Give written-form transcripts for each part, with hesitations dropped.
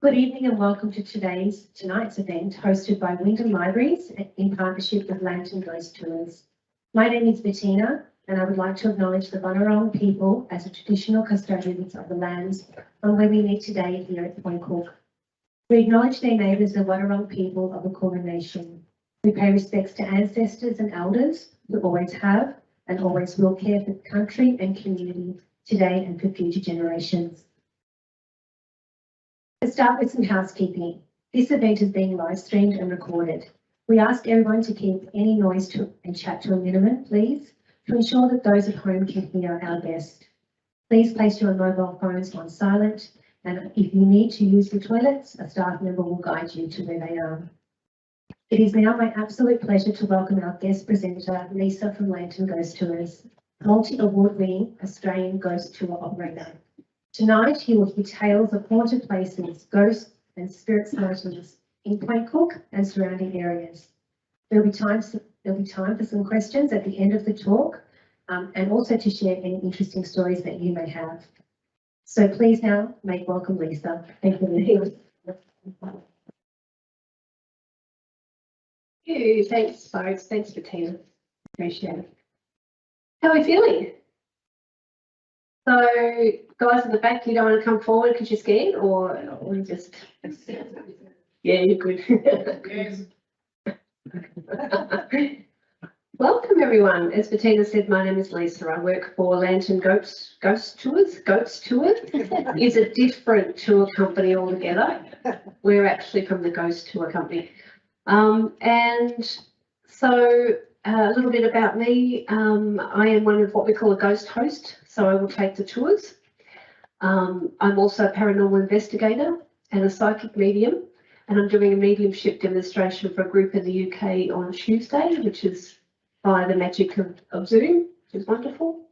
Good evening and welcome to tonight's event hosted by Wyndham Libraries in partnership with Lantern Ghost Tours. My name is Bettina and I would like to acknowledge the Bunurong people as the traditional custodians of the lands on where we meet today here at Point Cook. We acknowledge their neighbours, the Bunurong people of the Kulin Nation. We pay respects to ancestors and elders who always have and always will care for the country and community today and for future generations. To start with some housekeeping, this event is being live streamed and recorded. We ask everyone to keep any noise and chat to a minimum, please, to ensure that those at home can hear our guest. Please place your mobile phones on silent, and if you need to use the toilets, a staff member will guide you to where they are. It is now my absolute pleasure to welcome our guest presenter, Lisa from Lantern Ghost Tours, multi-award-winning Australian ghost tour operator. Tonight, he will hear tales of haunted places, ghosts and spirit sightings in Point Cook and surrounding areas. There'll be time for some questions at the end of the talk, and also to share any interesting stories that you may have. So please now make welcome Lisa. Thank you. Thanks, folks. Thanks, Bettina. Appreciate it. How are we feeling? So, guys in the back, you don't want to come forward because you're scared, or just yeah, you're good. Welcome, everyone. As Bettina said, my name is Lisa. I work for Lantern Ghost Tours. Ghost Tours is a different tour company altogether. We're actually from the Ghost Tour Company. And so a little bit about me. I am one of what we call a ghost host, so I will take the tours. I'm also a paranormal investigator and a psychic medium, and I'm doing a mediumship demonstration for a group in the UK on Tuesday, which is by the magic of Zoom, which is wonderful.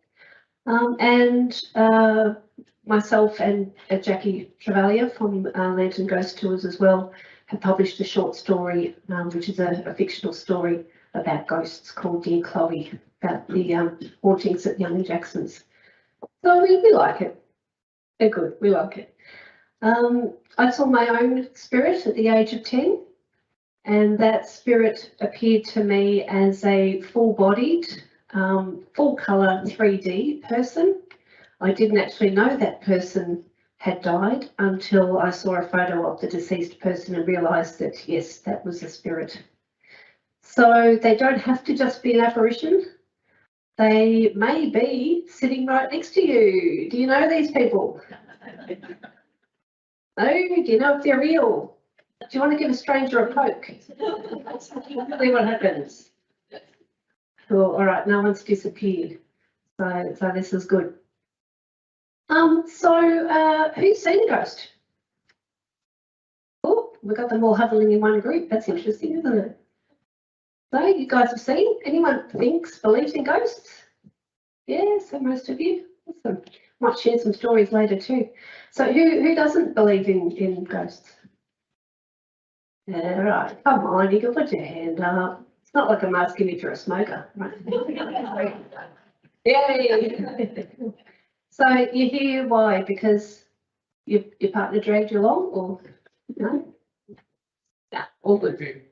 Myself and Jackie Travalia from Lantern Ghost Tours as well have published a short story, which is a fictional story about ghosts called Dear Chloe, about the hauntings at Young and Jackson's. So we like it. They're good. We like it. I saw my own spirit at the age of 10, and that spirit appeared to me as a full-bodied, full-colour 3D person. I didn't actually know that person had died until I saw a photo of the deceased person and realised that, yes, that was a spirit. So they don't have to just be an apparition. They may be sitting right next to you. Do you know these people? No? Do you know if they're real? Do you want to give a stranger a poke? See what happens. Cool. All right, no one's disappeared. So this is good. Who's seen a ghost? Oh, we've got them all huddling in one group. That's interesting, isn't it? So you guys have seen? Anyone believes in ghosts? Yeah, so most of you. Awesome. Might share some stories later too. So who doesn't believe in ghosts? Yeah, right. Come on, you can put your hand up. It's not like I'm asking if you're a smoker, right? Yay! So you're here, why? Because your partner dragged you along, or no? Nah, all good.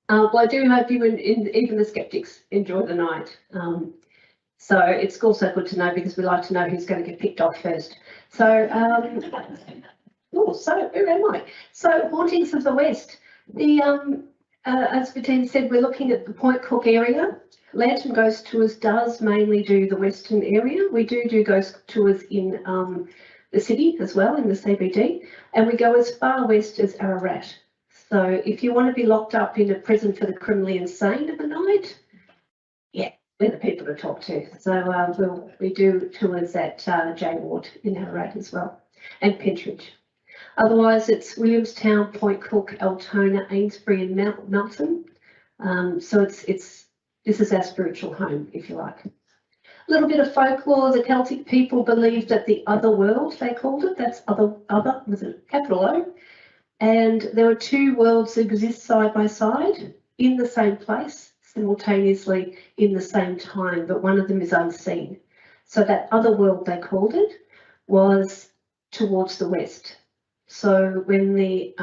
Well, I do hope you and even the skeptics enjoy the night. So it's also good to know, because we like to know who's going to get picked off first. So, so where am I? So Hauntings of the West. As Bettina said, we're looking at the Point Cook area. Lantern Ghost Tours does mainly do the western area. We do ghost tours in the city as well, in the CBD, and we go as far west as Ararat. So if you want to be locked up in a prison for the criminally insane of the night, yeah, we're the people to talk to. So we do tours at J Ward in Ararat as well, and Pentridge. Otherwise, it's Williamstown, Point Cook, Altona, Amesbury, and Melton. So this is our spiritual home, if you like. A little bit of folklore. The Celtic people believed that the other world, they called it, that's other with a capital O, and there were two worlds that exist side by side in the same place, simultaneously in the same time, but one of them is unseen. So that other world, they called it, was towards the west. So when the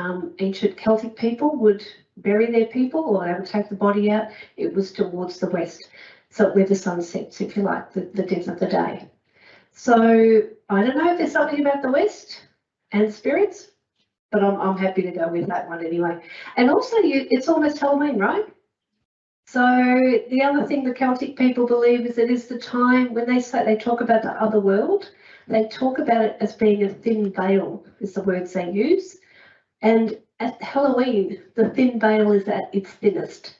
ancient Celtic people would bury their people or they would take the body out, it was towards the west. So where the sun sets, if you like, the death of the day. So I don't know if there's something about the west and spirits, but I'm happy to go with that one anyway. And also it's almost Halloween, right? So the other thing the Celtic people believe is it is the time when they talk about the other world, they talk about it as being a thin veil, is the words they use. And at Halloween, the thin veil is at its thinnest.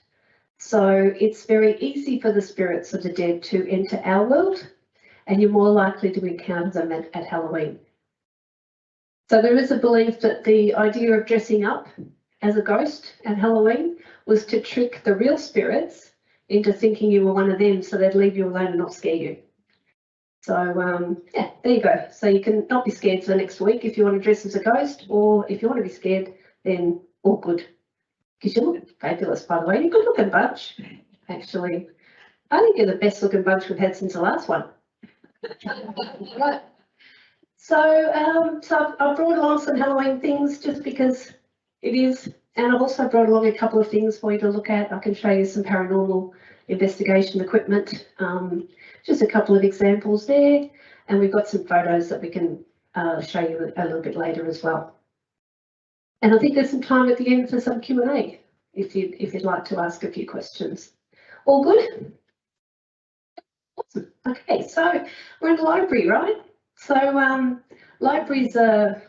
So it's very easy for the spirits of the dead to enter our world, and you're more likely to encounter them at Halloween. So there is a belief that the idea of dressing up as a ghost at Halloween was to trick the real spirits into thinking you were one of them, so they'd leave you alone and not scare you. So yeah, there you go. So you can not be scared for the next week if you want to dress as a ghost, or if you want to be scared, then all good. Because you look fabulous, by the way. You're a good looking bunch, actually. I think you're the best looking bunch we've had since the last one. Right. So, so I've brought along some Halloween things just because it is, and I've also brought along a couple of things for you to look at. I can show you some paranormal investigation equipment, just a couple of examples there, and we've got some photos that we can show you a little bit later as well. And I think there's some time at the end for some Q&A if you'd like to ask a few questions. All good? Awesome. Okay, so we're in the library, right? So libraries are,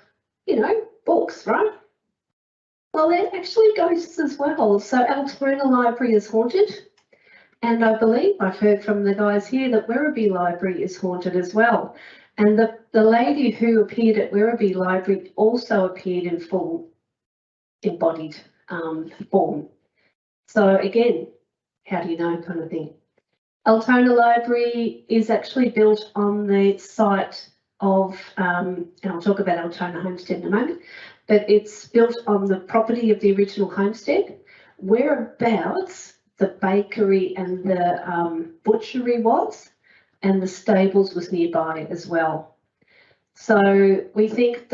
you know, books, right? Well, they're actually ghosts as well. So Altona Library is haunted. And I believe I've heard from the guys here that Werribee Library is haunted as well. And the lady who appeared at Werribee Library also appeared in full embodied form. So again, how do you know kind of thing. Altona Library is actually built on the site of, and I'll talk about Altona Homestead in a moment, but it's built on the property of the original homestead, whereabouts the bakery and the butchery was, and the stables was nearby as well. So we think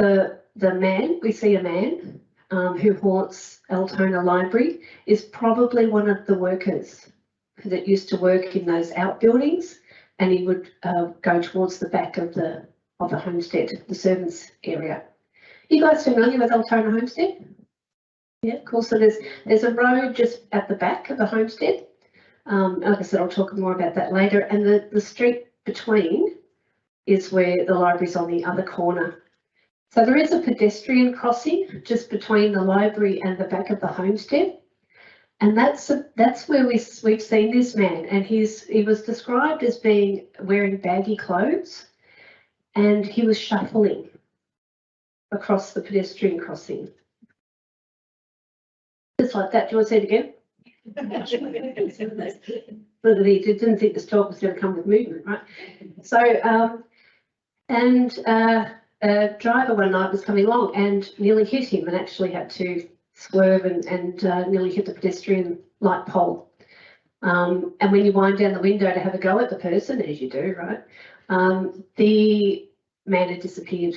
we see a man who haunts Altona Library is probably one of the workers that used to work in those outbuildings, and he would go towards the back of the homestead, the servants area. You guys familiar with Altona Homestead? Yeah, of course. So there's a road just at the back of the homestead. Like I said, I'll talk more about that later. And the street between is where the library's on the other corner. So there is a pedestrian crossing just between the library and the back of the homestead. And that's where we've seen this man, and he was described as wearing baggy clothes, and he was shuffling across the pedestrian crossing. Just like that. Do you want to say it again? But he didn't think this talk was going to come with movement, right? So, a driver one night was coming along and nearly hit him, and actually had to swerve and nearly hit the pedestrian light pole. And when you wind down the window to have a go at the person, as you do, right, the man had disappeared.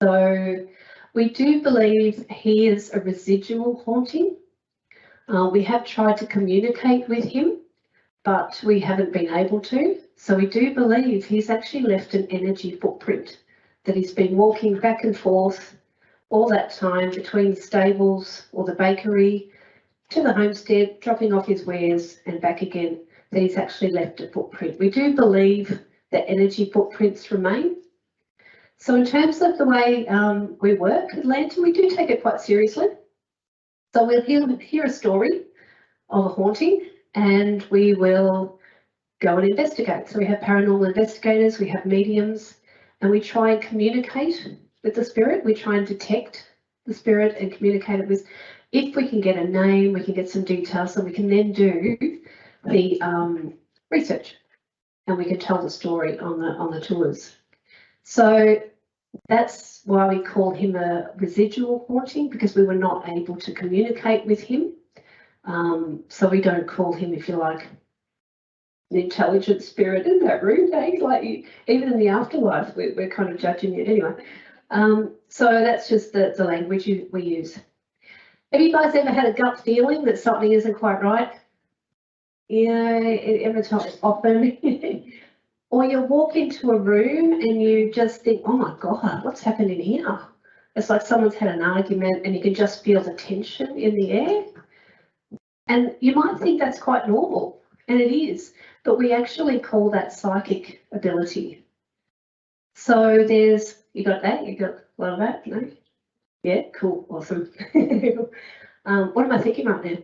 So we do believe he is a residual haunting. We have tried to communicate with him, but we haven't been able to. So we do believe he's actually left an energy footprint, that he's been walking back and forth all that time between the stables or the bakery to the homestead, dropping off his wares and back again, that he's actually left a footprint. We do believe that energy footprints remain. So in terms of the way we work at Lantern, we do take it quite seriously. So we'll hear a story of a haunting, and we will go and investigate. So we have paranormal investigators, we have mediums, and we try and communicate with the spirit. We try and detect the spirit and communicate it with. If we can get a name, we can get some details, so we can then do the research, and we can tell the story on the tours. So that's why we call him a residual haunting, because we were not able to communicate with him. So we don't call him, if you like, an intelligent spirit in that room, eh? Like even in the afterlife, we're kind of judging it anyway. So that's just the language we use. Have you guys ever had a gut feeling that something isn't quite right? Yeah, every time, often. Or you walk into a room and you just think, oh my God, what's happened in here? It's like someone's had an argument and you can just feel the tension in the air. And you might think that's quite normal, and it is, but we actually call that psychic ability. So you got that? You got a lot of that? No? Yeah, cool, awesome. What am I thinking right now?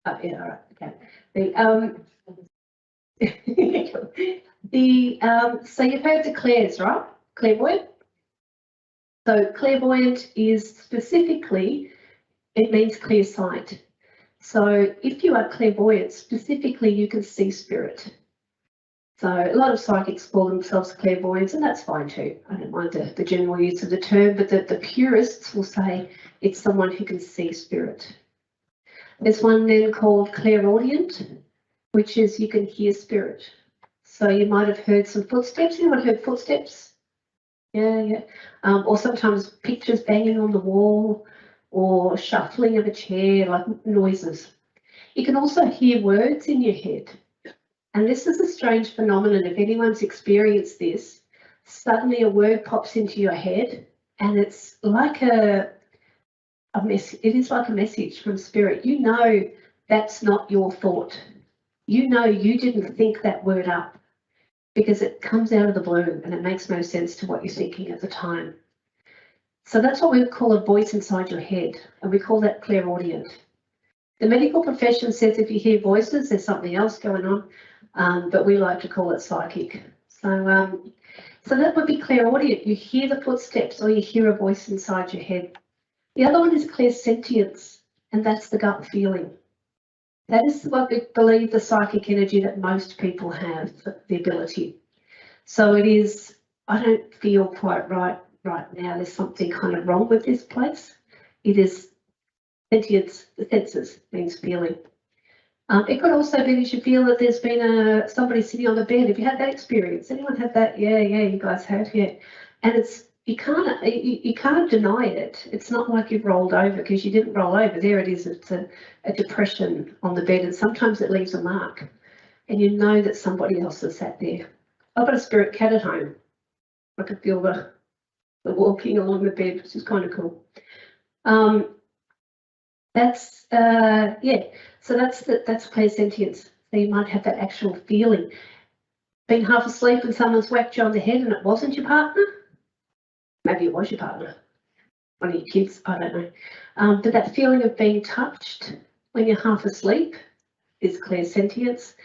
Oh, yeah, all right, okay. So you've heard the clairs, right? Clairvoyant. So clairvoyant is specifically, it means clear sight. So if you are clairvoyant, specifically you can see spirit. So a lot of psychics call themselves clairvoyants, and that's fine too. I don't mind the general use of the term, but the purists will say it's someone who can see spirit. There's one then called clairaudient, which is you can hear spirit. So you might have heard some footsteps. Anyone heard footsteps? Yeah. Or sometimes pictures banging on the wall or shuffling of a chair, like noises. You can also hear words in your head. And this is a strange phenomenon. If anyone's experienced this, suddenly a word pops into your head and it's like it is like a message from spirit. You know that's not your thought. You know you didn't think that word up because it comes out of the blue and it makes no sense to what you're thinking at the time. So that's what we call a voice inside your head, and we call that clairaudient. The medical profession says if you hear voices, there's something else going on, but we like to call it psychic. So that would be clairaudient. You hear the footsteps or you hear a voice inside your head. The other one is clairsentience, and that's the gut feeling. That is what we believe the psychic energy that most people have, the ability. So it is, I don't feel quite right now. There's something kind of wrong with this place. It is sentience, the senses means feeling. It could also be that you feel that there's been somebody sitting on the bed. Have you had that experience? Anyone had that? Yeah, you guys have, yeah. And it's, you can't deny it. It's not like you've rolled over because you didn't roll over. There it is. It's a depression on the bed, and sometimes it leaves a mark, and you know that somebody else has sat there. I've got a spirit cat at home. I can feel the walking along the bed, which is kind of cool. That's yeah. So that's clairsentience. So you might have that actual feeling. Been half asleep and someone's whacked you on the head and it wasn't your partner. Maybe it was your partner, one of your kids, I don't know. But that feeling of being touched when you're half asleep is clairsentience.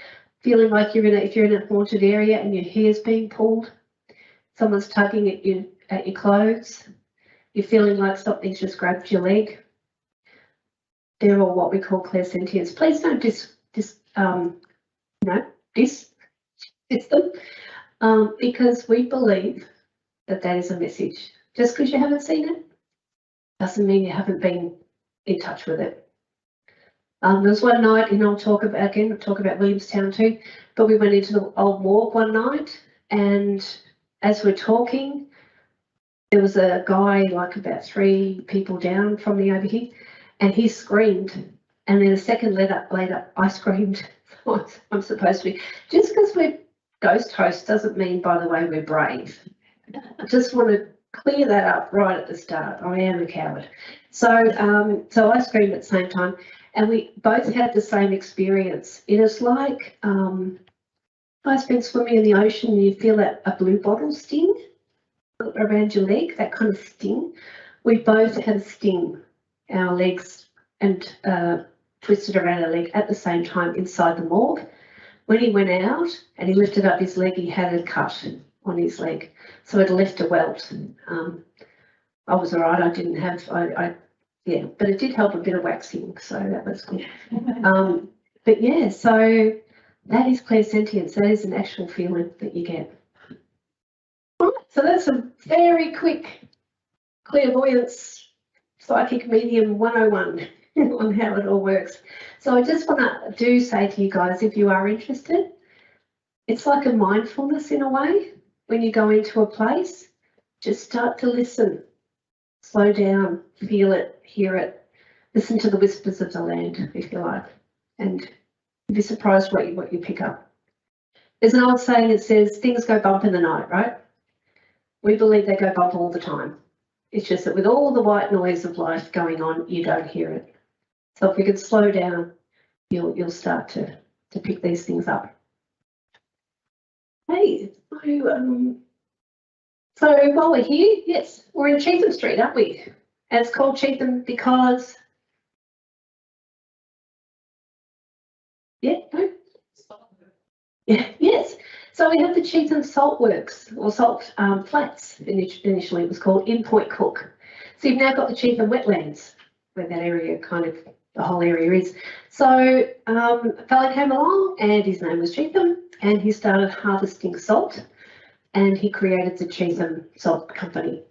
Feeling like if you're in a haunted area and your hair's being pulled, someone's tugging at your clothes, you're feeling like something's just grabbed your leg. They're all what we call clairsentience. Please don't diss them, because we believe that is a message. Just because you haven't seen it doesn't mean you haven't been in touch with it. There was one night, and I'll talk about Williamstown too, but we went into the old morgue one night, and as we're talking, there was a guy like about 3 people down from me over here, and he screamed, and then a second later I screamed. I'm supposed to be. Just because we're ghost hosts doesn't mean, by the way, we're brave. I just want to clear that up right at the start. I am a coward. So I screamed at the same time, and we both had the same experience. It is like I've been swimming in the ocean and you feel a blue bottle sting around your leg, that kind of sting. We both had a sting, our legs, and twisted around our leg at the same time inside the morgue. When he went out and he lifted up his leg, he had a cut on his leg, so it left a welt. I was all right. I didn't have, yeah, but it did help a bit of waxing, so that was good. But yeah, so that is clairsentience. That is an actual feeling that you get. All right, so that's a very quick clairvoyance psychic medium 101 on how it all works. So I just want to say to you guys, if you are interested, it's like a mindfulness in a way. When you go into a place, just start to listen, slow down, feel it, hear it, listen to the whispers of the land, if you like, and you'd be surprised what you pick up. There's an old saying that says things go bump in the night, right? We believe they go bump all the time. It's just that with all the white noise of life going on, you don't hear it. So if we could slow down, you'll start to pick these things up. Hey, so while we're here, yes, we're in Cheetham Street, aren't we? And it's called Cheetham because, yeah, no? Yeah, yes. So we have the Cheetham Salt Works, or Salt Flats, initially it was called, in Point Cook. So you've now got the Cheetham Wetlands, where that area kind of, the whole area is. So a fellow came along and his name was Cheetham, and he started harvesting salt, and he created the Cheetham Salt Company.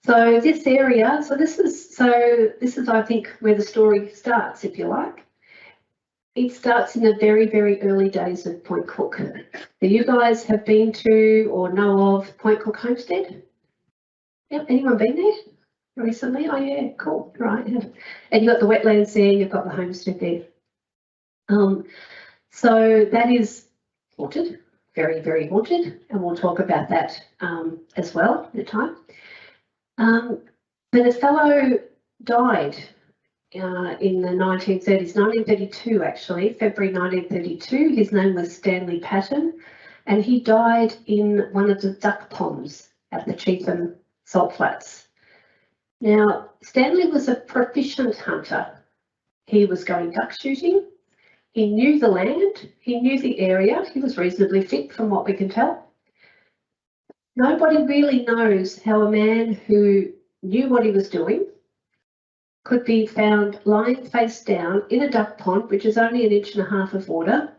So this area, this is I think where the story starts, if you like. It starts in the very, very early days of Point Cook. So you guys have been to or know of Point Cook Homestead? Yep, anyone been there recently? Oh yeah, cool, right. And you've got the wetlands there, you've got the homestead there. So that is haunted, very, very haunted, and we'll talk about that as well at a time. But a fellow died in the 1930s, 1932 actually, February 1932. His name was Stanley Patton, and he died in one of the duck ponds at the Cheetham Salt Flats. Now, Stanley was a proficient hunter. He was going duck shooting. He knew the land, he knew the area, he was reasonably fit from what we can tell. Nobody really knows how a man who knew what he was doing could be found lying face down in a duck pond, which is only 1.5 inches of water,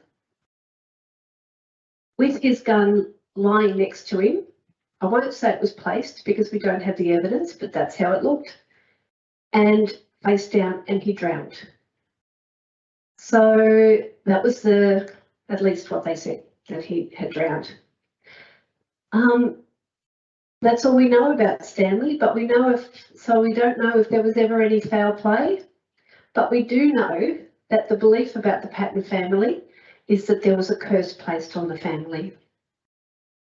with his gun lying next to him. I won't say it was placed because we don't have the evidence, but that's how it looked. And face down, and he drowned. So that was at least what they said, that he had drowned. That's all we know about Stanley, but we don't know if there was ever any foul play, but we do know that the belief about the Patton family is that there was a curse placed on the family.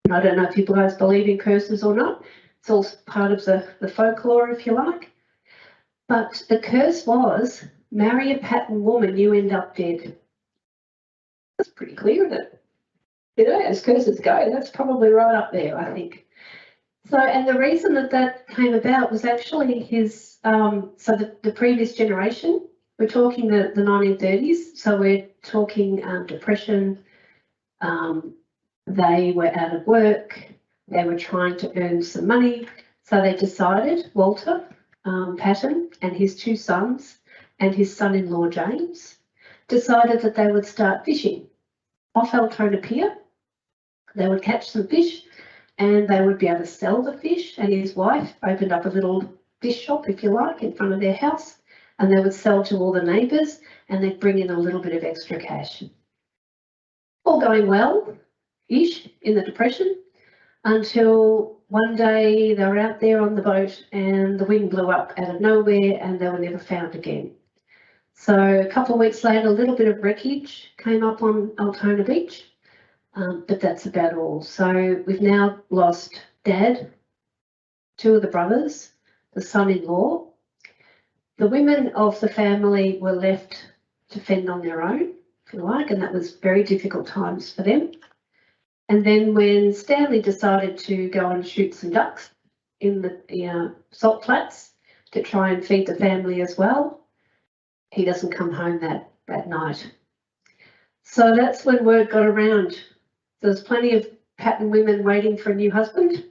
And I don't know if you guys believe in curses or not. It's all part of the folklore, if you like. But the curse was, marry a Patton woman, you end up dead. That's pretty clear, isn't it? You know, as curses go, that's probably right up there, I think. So, and the reason that came about was actually his, the previous generation, we're talking the 1930s, so we're talking depression, they were out of work, they were trying to earn some money, so they decided, Walter Patton and his 2 sons and his son-in-law James, decided that they would start fishing off Altona Pier. They would catch some fish, and they would be able to sell the fish, and his wife opened up a little fish shop, if you like, in front of their house, and they would sell to all the neighbours, and they'd bring in a little bit of extra cash. All going well-ish in the Depression, until one day they were out there on the boat and the wind blew up out of nowhere and they were never found again. So a couple of weeks later, a little bit of wreckage came up on Altona Beach. But that's about all. So we've now lost Dad, 2 of the brothers, the son-in-law. The women of the family were left to fend on their own, if you like, and that was very difficult times for them. And then when Stanley decided to go and shoot some ducks in the salt flats to try and feed the family as well, he doesn't come home that night. So that's when word got around. There was plenty of Patton women waiting for a new husband,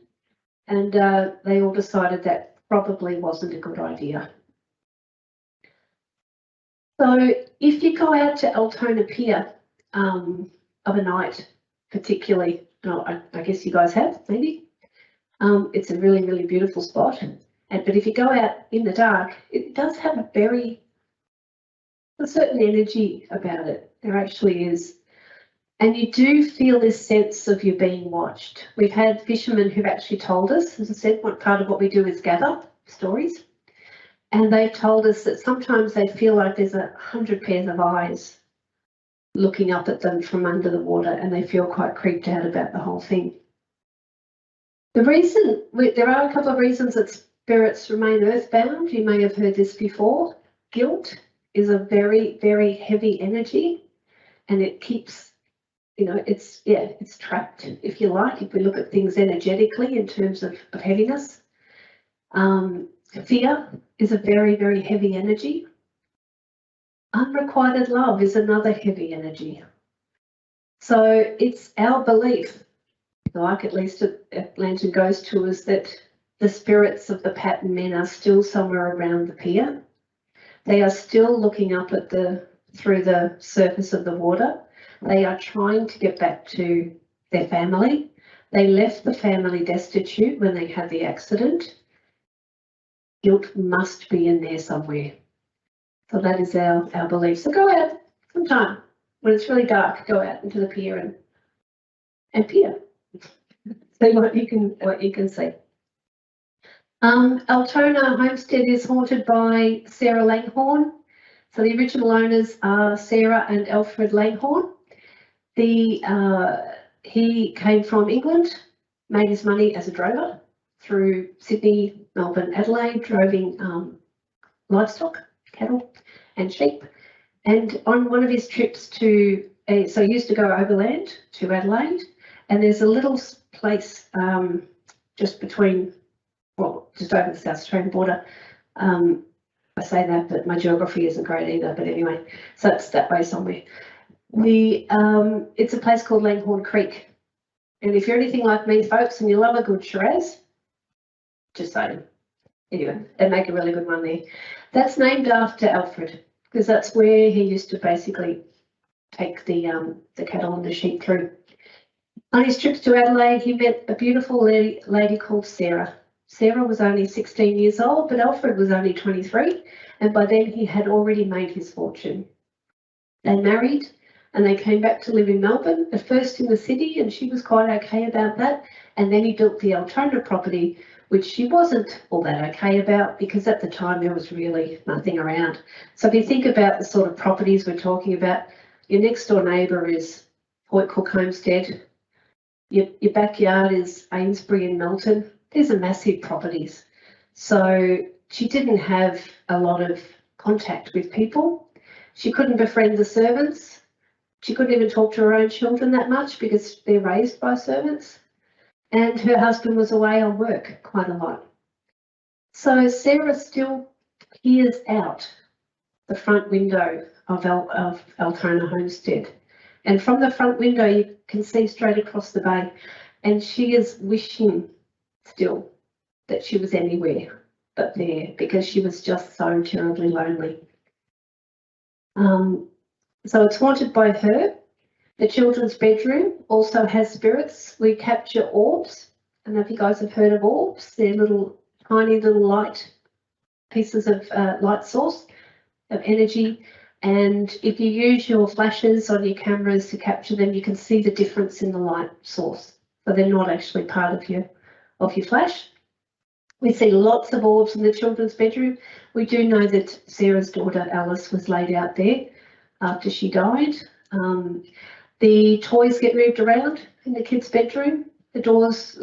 and they all decided that probably wasn't a good idea. So if you go out to Altona Pier of a night, particularly, I guess you guys have, maybe, it's a really, really beautiful spot. But if you go out in the dark, it does have a certain energy about it. There actually is. And you do feel this sense of you being watched. We've had fishermen who've actually told us, as I said, what part of what we do is gather stories. And they've told us that sometimes they feel like there's 100 pairs of eyes looking up at them from under the water, and they feel quite creeped out about the whole thing. The reason, there are a couple of reasons that spirits remain earthbound. You may have heard this before. Guilt is a very, very heavy energy, and it keeps, it's trapped, if you like, if we look at things energetically in terms of heaviness. Fear is a very, very heavy energy. Unrequited love is another heavy energy. So it's our belief, like at least at Lantern Ghost Tours, that the spirits of the pattern men are still somewhere around the pier. They are still looking up at through the surface of the water. They are trying to get back to their family. They left the family destitute when they had the accident. Guilt must be in there somewhere. So that is our belief. So go out sometime when it's really dark, go out into the pier and peer. See what you can see. Altona Homestead is haunted by Sarah Langhorne. So the original owners are Sarah and Alfred Langhorne. He came from England, made his money as a drover through Sydney, Melbourne, Adelaide, droving livestock, cattle and sheep. And on one of his trips so he used to go overland to Adelaide, and there's a little place just between, just over the South Australian border. I say that, but my geography isn't great either, but anyway, so it's that way somewhere. It's a place called Langhorne Creek. And if you're anything like me, folks, and you love a good Shiraz, just saying. Anyway, they make a really good one there. That's named after Alfred, because that's where he used to basically take the cattle and the sheep through. On his trips to Adelaide, he met a beautiful lady called Sarah. Sarah was only 16 years old, but Alfred was only 23, and by then he had already made his fortune. They married, and they came back to live in Melbourne, at first in the city, and she was quite okay about that. And then he built the Altona property, which she wasn't all that okay about, because at the time there was really nothing around. So if you think about the sort of properties we're talking about, your next door neighbour is Point Cook Homestead. Your backyard is Amesbury and Melton. These are massive properties. So she didn't have a lot of contact with people. She couldn't befriend the servants. She couldn't even talk to her own children that much because they're raised by servants. And her husband was away on work quite a lot. So Sarah still peers out the front window of Altona Homestead. And from the front window, you can see straight across the bay. And she is wishing still that she was anywhere but there, because she was just so terribly lonely. So it's haunted by her. The children's bedroom also has spirits. We capture orbs. I don't know if you guys have heard of orbs. They're tiny little light pieces of light source of energy. And if you use your flashes on your cameras to capture them, you can see the difference in the light source. So they're not actually part of your flash. We see lots of orbs in the children's bedroom. We do know that Sarah's daughter Alice was laid out there after she died. The toys get moved around in the kids' bedroom. The drawers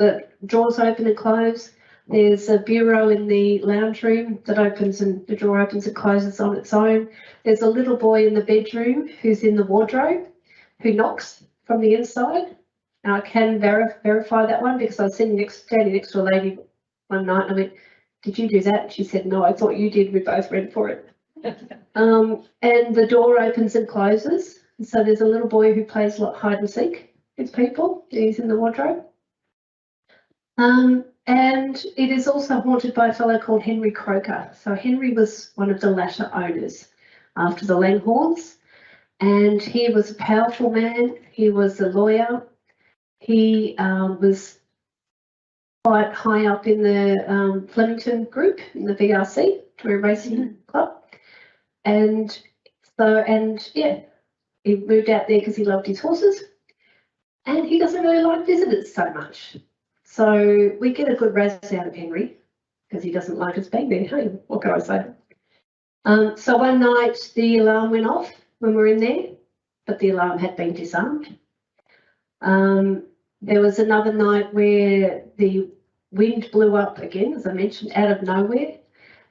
open and close. There's a bureau in the lounge room that opens, and the drawer opens and closes on its own. There's a little boy in the bedroom who's in the wardrobe who knocks from the inside. Now I can verify that one, because I was standing next to a lady one night and I went, "Did you do that?" And she said, "No, I thought you did. We both read for it." And the door opens and closes. So there's a little boy who plays hide and seek with people. He's in the wardrobe. And it is also haunted by a fellow called Henry Croker. So Henry was one of the latter owners after the Langhorns, and he was a powerful man. He was a lawyer. He was quite high up in the Flemington group, in the VRC, Touring Racing Club. And he moved out there because he loved his horses. and he doesn't really like visitors so much. So we get a good razz out of Henry because he doesn't like us being there. Hey, what can I say? So one night the alarm went off when we were in there, but the alarm had been disarmed. There was another night where the wind blew up again, as I mentioned, out of nowhere,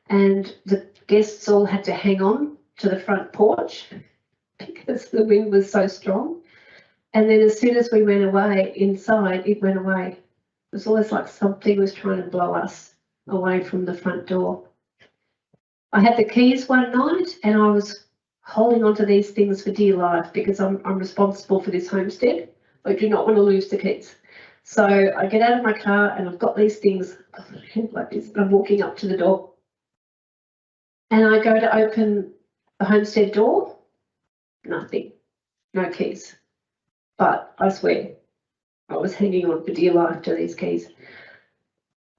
and the guests all had to hang on to the front porch because the wind was so strong. And then as soon as we went away inside, it went away. It was always like something was trying to blow us away from the front door. I had the keys one night and I was holding on to these things for dear life because I'm responsible for this homestead. I do not want to lose the keys. So I get out of my car and I've got these things like this, and I'm walking up to the door. And I go to open the homestead door, nothing, no keys. But I swear, I was hanging on for dear life to these keys.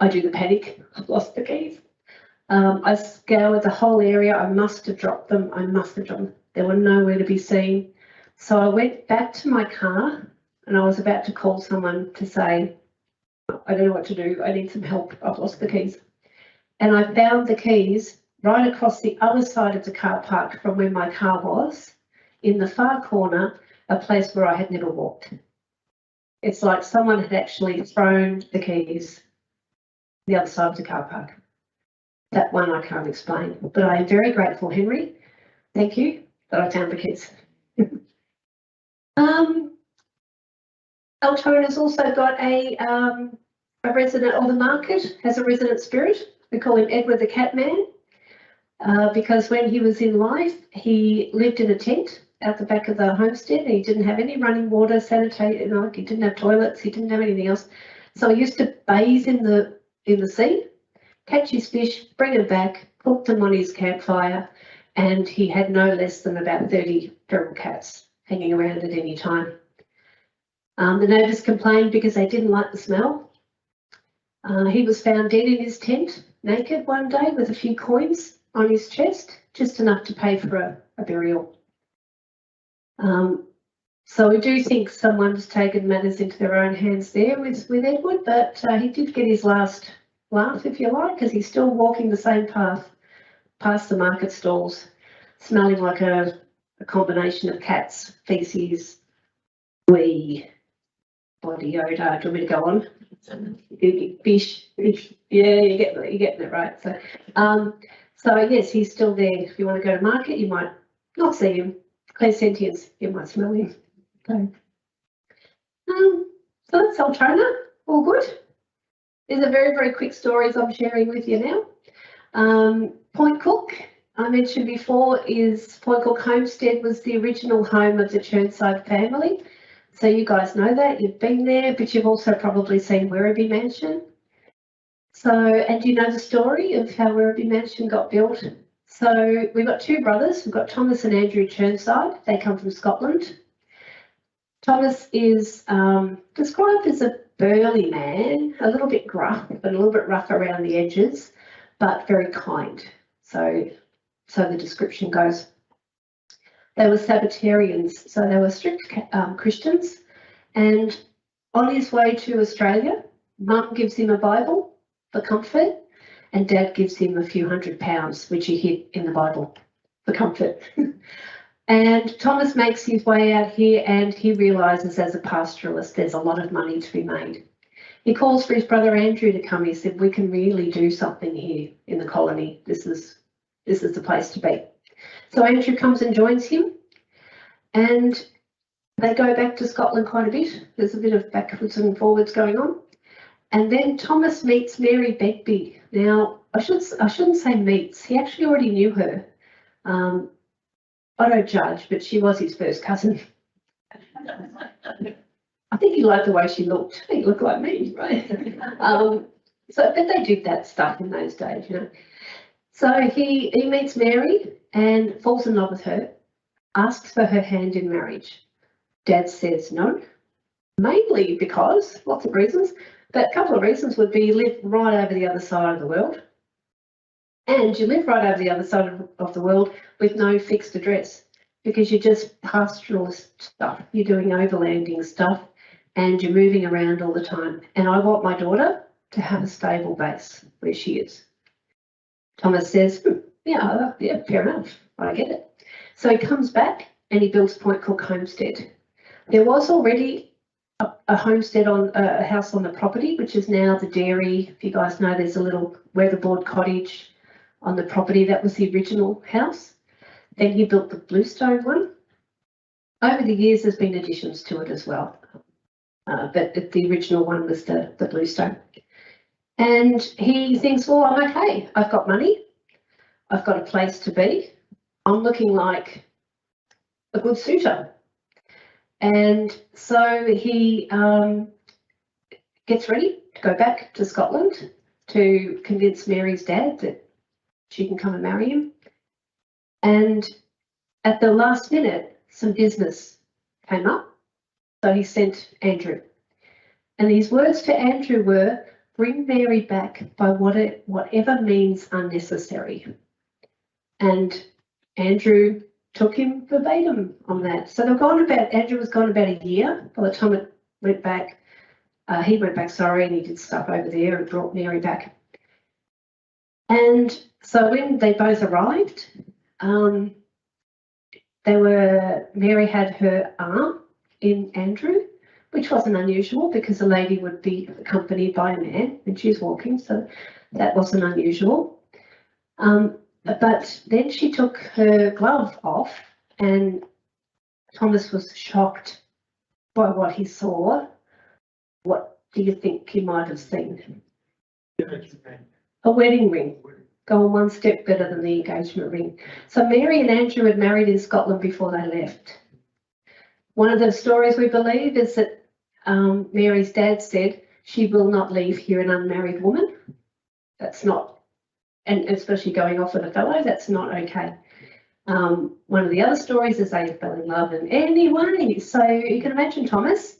I do the panic, I've lost the keys. I scoured the whole area. I must have dropped them. They were nowhere to be seen. So I went back to my car and I was about to call someone to say, I don't know what to do. I need some help. I've lost the keys. And I found the keys right across the other side of the car park from where my car was, in the far corner, a place where I had never walked. It's like someone had actually thrown the keys the other side of the car park. That one I can't explain, but I am very grateful, Henry. Thank you that I found the keys. Altona's also got a resident of the market, has a resident spirit. We call him Edward the Catman because when he was in life, he lived in a tent out the back of the homestead and he didn't have any running water, sanitated, he didn't have toilets, he didn't have anything else. So he used to bathe in the sea, catch his fish, bring them back, cook them on his campfire, and he had no less than about 30 feral cats hanging around at any time. The neighbours complained because they didn't like the smell. He was found dead in his tent, naked one day with a few coins on his chest, just enough to pay for a burial. So we do think someone's taken matters into their own hands there with Edward, but he did get his last laugh, if you like, because he's still walking the same path past the market stalls, smelling like a combination of cats, feces, wee, body odour. Do you want me to go on? Fish. Yeah, you're getting it right. So yes, he's still there. If you want to go to market, you might not see him. Clairsentience, you might smell him. So that's Altona. All good. These are very, very quick stories I'm sharing with you now. Point Cook, I mentioned before, is Point Cook Homestead was the original home of the Churnside family. So you guys know that, you've been there, but you've also probably seen Werribee Mansion. So, and do you know the story of how Werribee Mansion got built? So we've got two brothers, we've got Thomas and Andrew Churnside. They come from Scotland. Thomas is described as a burly man, a little bit gruff and a little bit rough around the edges, but very kind. So the description goes. They were Sabbatarians, so they were strict Christians. And on his way to Australia, Mum gives him a Bible for comfort, and Dad gives him a few £100, which he hid in the Bible for comfort. And Thomas makes his way out here and he realises as a pastoralist there's a lot of money to be made. He calls for his brother Andrew to come. He said, we can really do something here in the colony. This is the place to be. So Andrew comes and joins him and they go back to Scotland quite a bit. There's a bit of backwards and forwards going on. And then Thomas meets Mary Begbie. Now, I shouldn't say meets. He actually already knew her. I don't judge, but she was his first cousin. I think he liked the way she looked. He looked like me, right? But they did that stuff in those days, you know. So he meets Mary and falls in love with her, asks for her hand in marriage. Dad says no, mainly because, lots of reasons, but a couple of reasons would be you live right over the other side of the world. And you live right over the other side of the world with no fixed address because you're just pastoralist stuff. You're doing overlanding stuff and you're moving around all the time. And I want my daughter to have a stable base where she is. Thomas says, yeah, fair enough. I get it. So he comes back and he builds Point Cook Homestead. There was already a homestead on a house on the property, which is now the dairy. If you guys know, there's a little weatherboard cottage on the property. That was the original house. Then he built the bluestone one. Over the years, there's been additions to it as well. But the original one was the bluestone. And he thinks, well, I'm okay. I've got money. I've got a place to be. I'm looking like a good suitor. And so he gets ready to go back to Scotland to convince Mary's dad that she can come and marry him. And at the last minute, some business came up. So he sent Andrew. And his words to Andrew were, bring Mary back by whatever means are necessary. And Andrew took him verbatim on that. So Andrew was gone about a year by the time it went back. He went back, and he did stuff over there and brought Mary back. And so when they both arrived, Mary had her arm in Andrew, which wasn't unusual because a lady would be accompanied by a man when she's walking, so that wasn't unusual. But then she took her glove off and Thomas was shocked by what he saw. What do you think he might have seen? A wedding ring. Go on one step better than the engagement ring. So Mary and Andrew had married in Scotland before they left. One of the stories we believe is that Mary's dad said she will not leave here an unmarried woman. That's not, and especially going off with a fellow, that's not okay. One of the other stories is they fell in love in anyway, so you can imagine Thomas.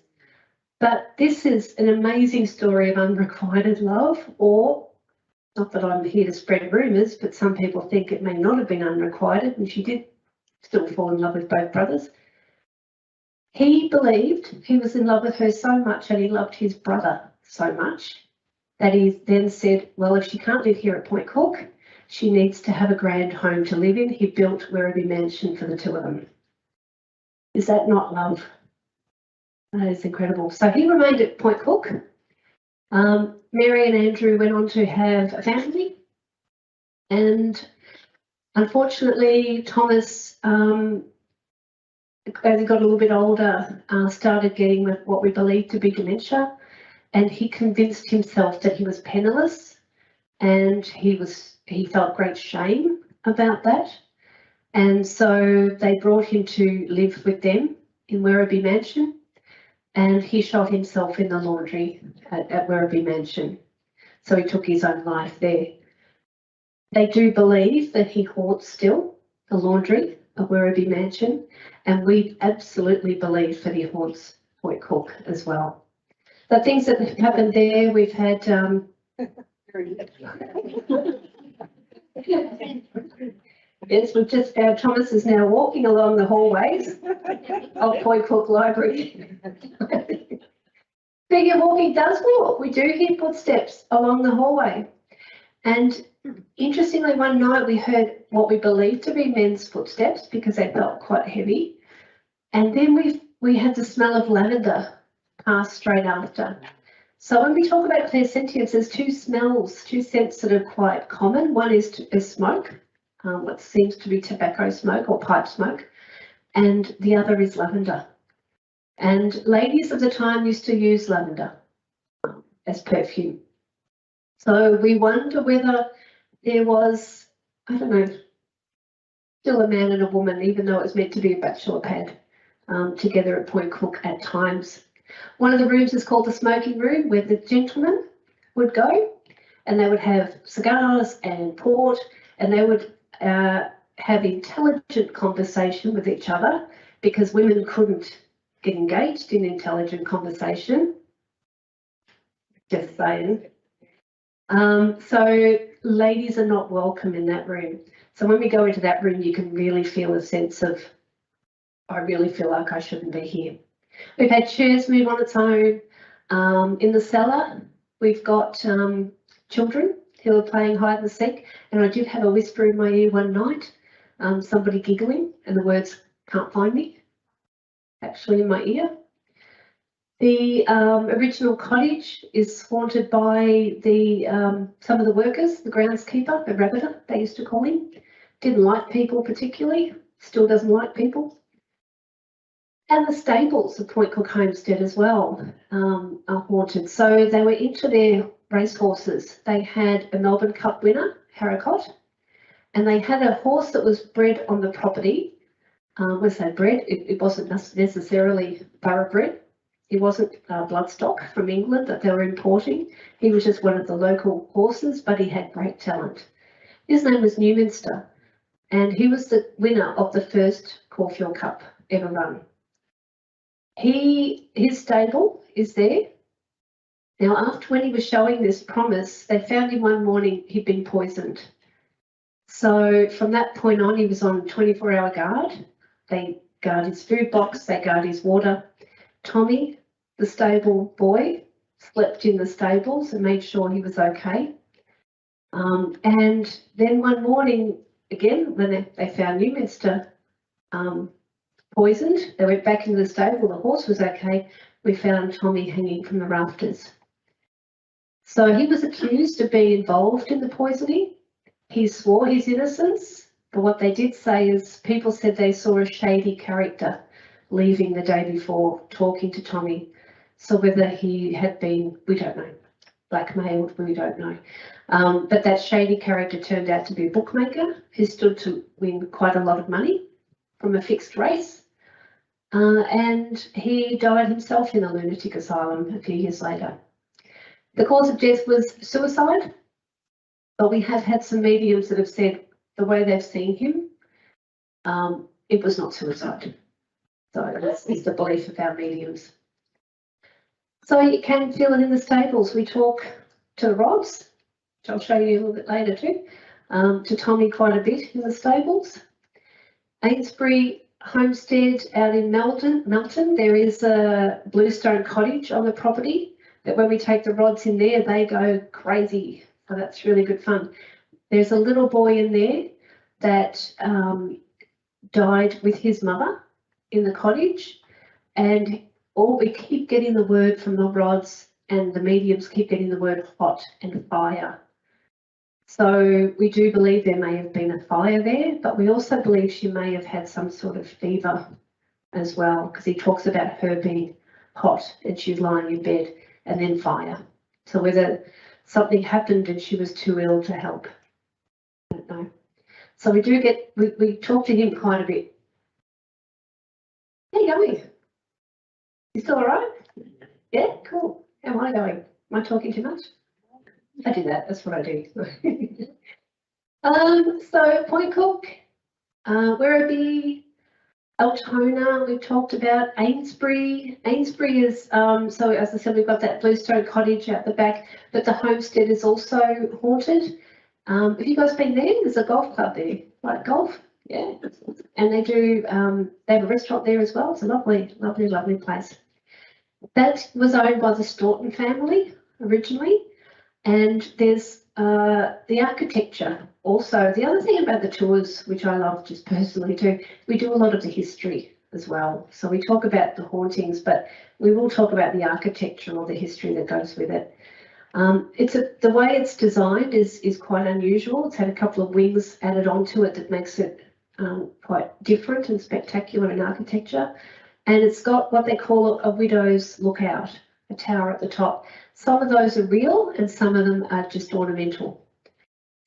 But this is an amazing story of unrequited love, or not that I'm here to spread rumours, but some people think it may not have been unrequited, and she did still fall in love with both brothers. He believed he was in love with her so much and he loved his brother so much that he then said, well, if she can't live here at Point Cook, she needs to have a grand home to live in. He built Werribee Mansion for the two of them. Is that not love? That is incredible. So he remained at Point Cook. Mary and Andrew went on to have a family, and unfortunately Thomas, as he got a little bit older, started getting what we believe to be dementia, and he convinced himself that he was penniless, and he felt great shame about that, and so they brought him to live with them in Werribee Mansion, and he shot himself in the laundry at Werribee Mansion. So he took his own life there. They do believe that he haunts still the laundry of Werribee Mansion, and we absolutely believe that he haunts Point Cook as well. The things that have happened there, we've had yes, we've just found Thomas is now walking along the hallways of Point Cook Library. Speaking of walking, does walk. We do hear footsteps along the hallway. And interestingly, one night we heard what we believed to be men's footsteps because they felt quite heavy. And then we had the smell of lavender pass straight after. So when we talk about clairsentience, there's two scents that are quite common. One is smoke, what seems to be tobacco smoke or pipe smoke, and the other is lavender. And ladies of the time used to use lavender as perfume. So we wonder whether there was, I don't know, still a man and a woman, even though it was meant to be a bachelor pad, together at Point Cook at times. One of the rooms is called the smoking room, where the gentlemen would go and they would have cigars and port, and they would have intelligent conversation with each other, because women couldn't get engaged in intelligent conversation. Just saying. So ladies are not welcome in that room. So when we go into that room, you can really feel a sense of, I really feel like I shouldn't be here. We've had chairs move on its own. In the cellar, we've got children who are playing hide and seek, and I did have a whisper in my ear one night, somebody giggling, and the words "can't find me" actually in my ear. The original cottage is haunted by the some of the workers, the groundskeeper, the rabbiter, they used to call him. Didn't like people particularly, still doesn't like people. And the stables of Point Cook Homestead as well are haunted. So they were into their racehorses. They had a Melbourne Cup winner, Harricot, and they had a horse that was bred on the property. When I say bred, it wasn't necessarily thoroughbred. He wasn't bloodstock from England that they were importing. He was just one of the local horses, but he had great talent. His name was Newminster, and he was the winner of the first Caulfield Cup ever run. His stable is there. Now, after when he was showing this promise, they found him one morning, he'd been poisoned. So from that point on, he was on 24-hour guard. They guard his food box, they guard his water. Tommy, the stable boy, slept in the stables and made sure he was okay. And then one morning, again, when they found Newminster poisoned, they went back into the stable, the horse was okay. We found Tommy hanging from the rafters. So he was accused of being involved in the poisoning. He swore his innocence, but what they did say is people said they saw a shady character leaving the day before, talking to Tommy. So whether he had been, we don't know, blackmailed, we don't know. But that shady character turned out to be a bookmaker who stood to win quite a lot of money from a fixed race. And he died himself in a lunatic asylum a few years later. The cause of death was suicide, but we have had some mediums that have said the way they've seen him, it was not suicide. So that's the belief of our mediums. So you can feel it in the stables. We talk to the rods, which I'll show you a little bit later too, to Tommy quite a bit in the stables. Amesbury Homestead out in Melton, there is a bluestone cottage on the property that when we take the rods in there, they go crazy. So that's really good fun. There's a little boy in there that died with his mother in the cottage, and we keep getting the word from the rods and the mediums keep getting the word hot and fire. So we do believe there may have been a fire there, but we also believe she may have had some sort of fever as well, because he talks about her being hot and she's lying in bed and then fire. So whether something happened and she was too ill to help, I don't know. So we do get, we talk to him quite a bit. How are you going? You still all right? Yeah, cool. How am I going? Am I talking too much? I do that, that's what I do. So Point Cook, Werribee, Altona, we've talked about Amesbury. Amesbury is, so as I said, we've got that bluestone cottage out the back, but the homestead is also haunted. Have you guys been there? There's a golf club there, like golf, yeah. And they do, they have a restaurant there as well. It's a lovely, lovely, lovely place. That was owned by the Staunton family originally. And there's the architecture also. The other thing about the tours, which I love just personally too, we do a lot of the history as well. So we talk about the hauntings, but we will talk about the architecture or the history that goes with it. The way it's designed is quite unusual. It's had a couple of wings added onto it that makes it quite different and spectacular in architecture. And it's got what they call a widow's lookout, a tower at the top. Some of those are real and some of them are just ornamental.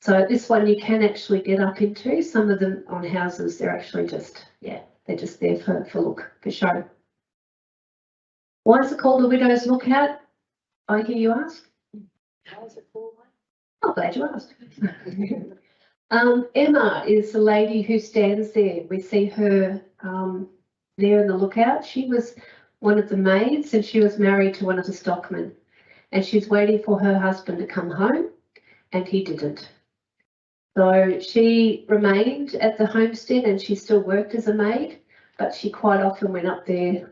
So this one you can actually get up into. Some of them on houses, they're actually just, yeah, they're just there for look, for show. Why is it called the widow's lookout? I hear you ask. How is it called? Oh, glad you asked. Emma is the lady who stands there. We see her there in the lookout. She was one of the maids and she was married to one of the stockmen, and she's waiting for her husband to come home and he didn't. So she remained at the homestead and she still worked as a maid, but she quite often went up there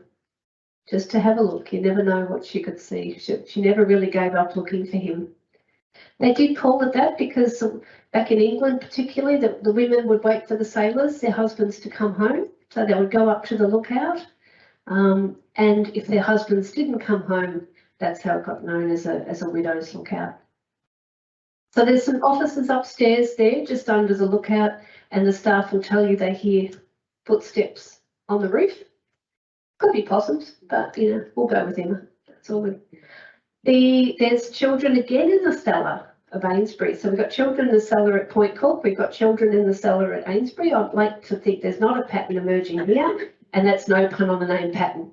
just to have a look. You never know what she could see. She never really gave up looking for him. They did call it that because back in England particularly, the women would wait for the sailors, their husbands, to come home. So they would go up to the lookout. And if their husbands didn't come home, that's how it got known as a widow's lookout. So there's some offices upstairs there, just under the lookout, and the staff will tell you they hear footsteps on the roof. Could be possums, but you know, we'll go with Emma. That's all good. There's children again in the cellar of Amesbury. So we've got children in the cellar at Point Cook. We've got children in the cellar at Amesbury. I'd like to think there's not a pattern emerging here, and that's no pun on the name pattern.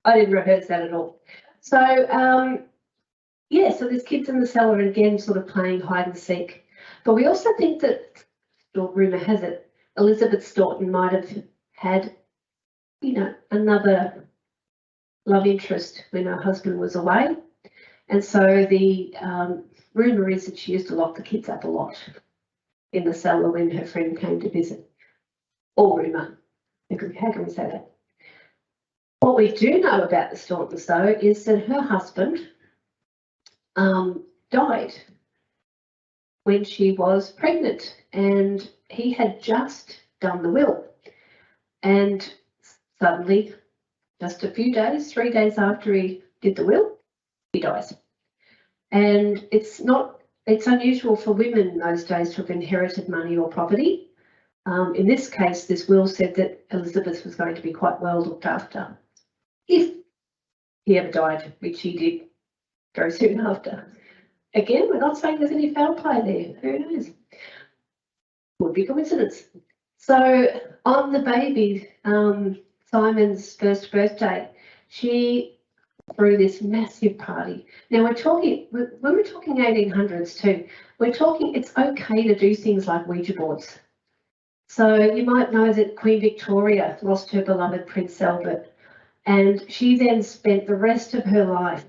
I didn't rehearse that at all. So yeah, so there's kids in the cellar again, sort of playing hide and seek. But we also think that, or rumour has it, Elizabeth Staunton might have had, you know, another love interest when her husband was away. And so the rumour is that she used to lock the kids up a lot in the cellar when her friend came to visit. Or rumour. How can we say that? What we do know about the Stauntons, though, is that her husband died when she was pregnant, and he had just done the will. And suddenly, just a few days, 3 days after he did the will, he dies. And it's unusual for women in those days to have inherited money or property. In this case, this will said that Elizabeth was going to be quite well looked after if he ever died, which he did very soon after. Again, we're not saying there's any foul play there. Who knows? Would be coincidence. So on the baby, Simon's first birthday, she threw this massive party. Now when we're talking 1800s too, we're talking it's okay to do things like Ouija boards. So you might know that Queen Victoria lost her beloved Prince Albert, and she then spent the rest of her life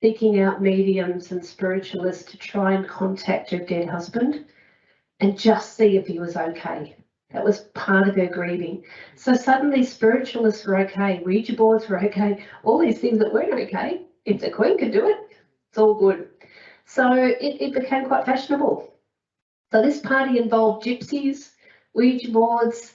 seeking out mediums and spiritualists to try and contact her dead husband and just see if he was okay. That was part of her grieving. So suddenly spiritualists were okay, Ouija boards were okay, all these things that weren't okay. If the Queen could do it, it's all good. So it became quite fashionable. So this party involved gypsies, Ouija boards,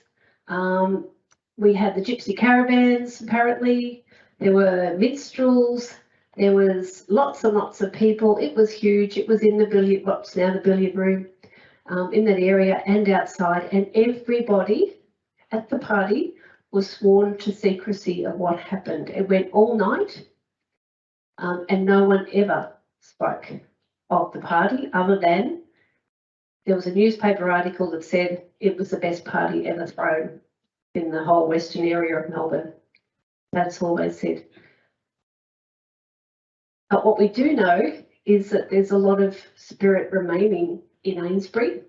we had the gypsy caravans apparently, there were minstrels, there was lots and lots of people. It was huge. It was in the what's now the billiard room, in that area and outside, and everybody at the party was sworn to secrecy of what happened. It went all night, and no one ever spoke of the party other than there was a newspaper article that said it was the best party ever thrown in the whole western area of Melbourne. That's all they said. But what we do know is that there's a lot of spirit remaining in Amesbury.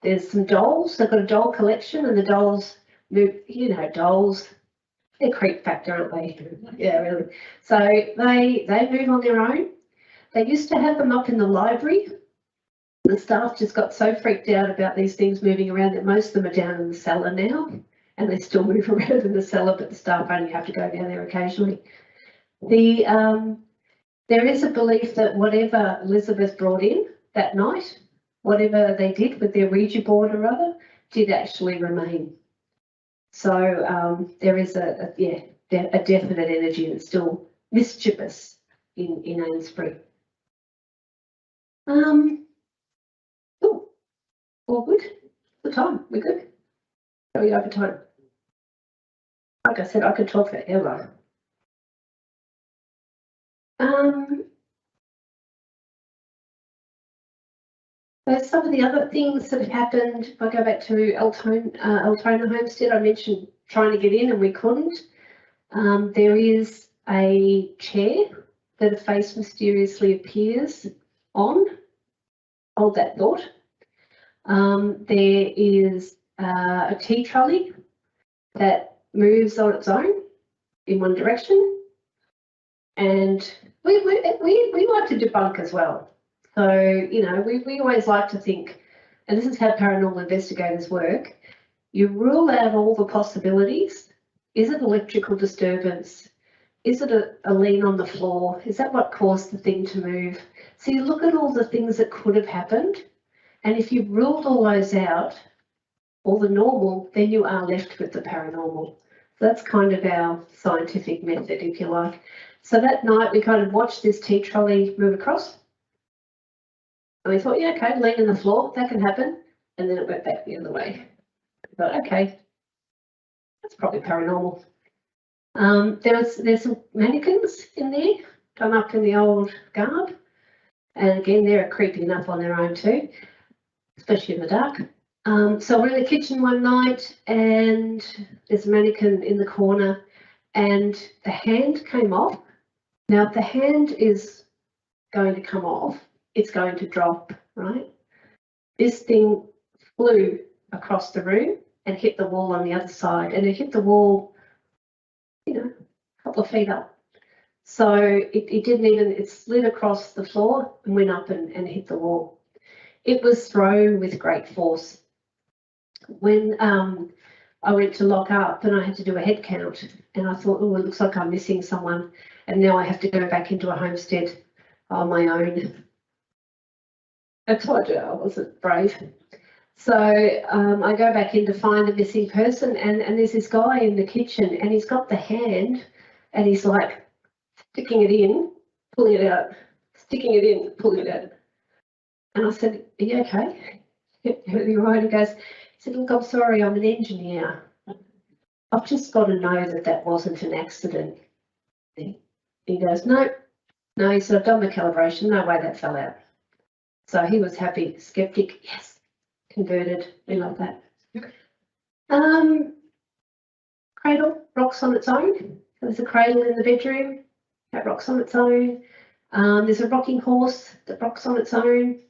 There's some dolls. They've got a doll collection, and the dolls move, you know, dolls, they're creep factor, aren't they? Yeah, really. So they move on their own. They used to have them up in the library. The staff just got so freaked out about these things moving around that most of them are down in the cellar now, and they still move around in the cellar, but the staff only have to go down there occasionally. There is a belief that whatever Elizabeth brought in that night, whatever they did with their Ouija board or other, did actually remain. So there is a definite energy that's still mischievous in Amesbury. Oh, all good. The time, we're good. Are we over time? Like I said, I could talk forever. There's some of the other things that have happened. If I go back to Altona Homestead, I mentioned trying to get in and we couldn't. There is a chair that a face mysteriously appears on. Hold that thought. There is a tea trolley that moves on its own in one direction, and we like to debunk as well. So, you know, we always like to think, and this is how paranormal investigators work, you rule out all the possibilities Is it electrical disturbance? Is it a lean on the floor? Is that what caused the thing to move? So you look at all the things that could have happened, and if you've ruled all those out, all the normal, then you are left with the paranormal. So that's kind of our scientific method, if you like. So that night we kind of watched this tea trolley move across. And we thought, yeah, okay, lean on the floor, that can happen. And then it went back the other way. We thought, okay, that's probably paranormal. There's some mannequins in there, done up in the old garb. And again, they're creepy enough on their own too, especially in the dark. So we're in the kitchen one night and there's a mannequin in the corner and the hand came off. Now, if the hand is going to come off, it's going to drop, right? This thing flew across the room and hit the wall on the other side, and it hit the wall, you know, a couple of feet up. So it didn't even, it slid across the floor and went up and hit the wall. It was thrown with great force. When I went to lock up and I had to do a head count and I thought, oh, it looks like I'm missing someone. And now I have to go back into a homestead on my own. I told you I wasn't brave. So I go back in to find a missing person and there's this guy in the kitchen and he's got the hand and he's like sticking it in, pulling it out, sticking it in, pulling it out. And I said, are you okay? You're right. He goes, he said, look, I'm sorry, I'm an engineer. I've just got to know that that wasn't an accident. He goes, no, he said, I've done the calibration, no way that fell out. So he was happy, skeptic, yes, converted, we like that. Cradle rocks on its own. There's a cradle in the bedroom that rocks on its own. There's a rocking horse that rocks on its own.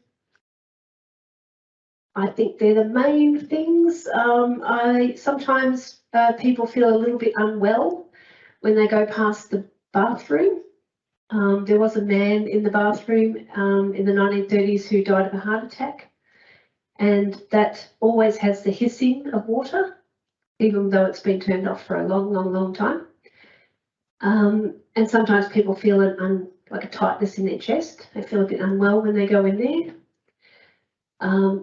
I think they're the main things. Sometimes people feel a little bit unwell when they go past the bathroom. There was a man in the bathroom in the 1930s who died of a heart attack, and that always has the hissing of water, even though it's been turned off for a long time. And sometimes people feel like a tightness in their chest. They feel a bit unwell when they go in there.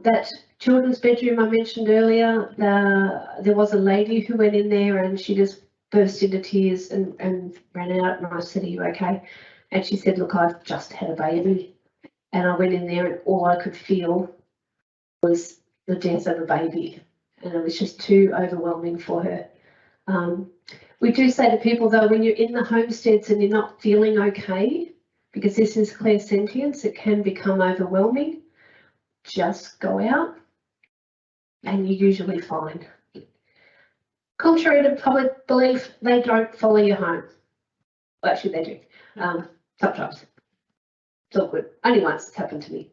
That children's bedroom I mentioned earlier, there was a lady who went in there and she just burst into tears and ran out, and I said, are you okay? And she said, look, I've just had a baby. And I went in there and all I could feel was the death of a baby. And it was just too overwhelming for her. We do say to people though, when you're in the homesteads and you're not feeling okay, because this is clairsentience, it can become overwhelming, just go out and you're usually fine. Contrary to public belief, they don't follow you home. Well, actually they do. Sometimes. It's all good. Only once it's happened to me,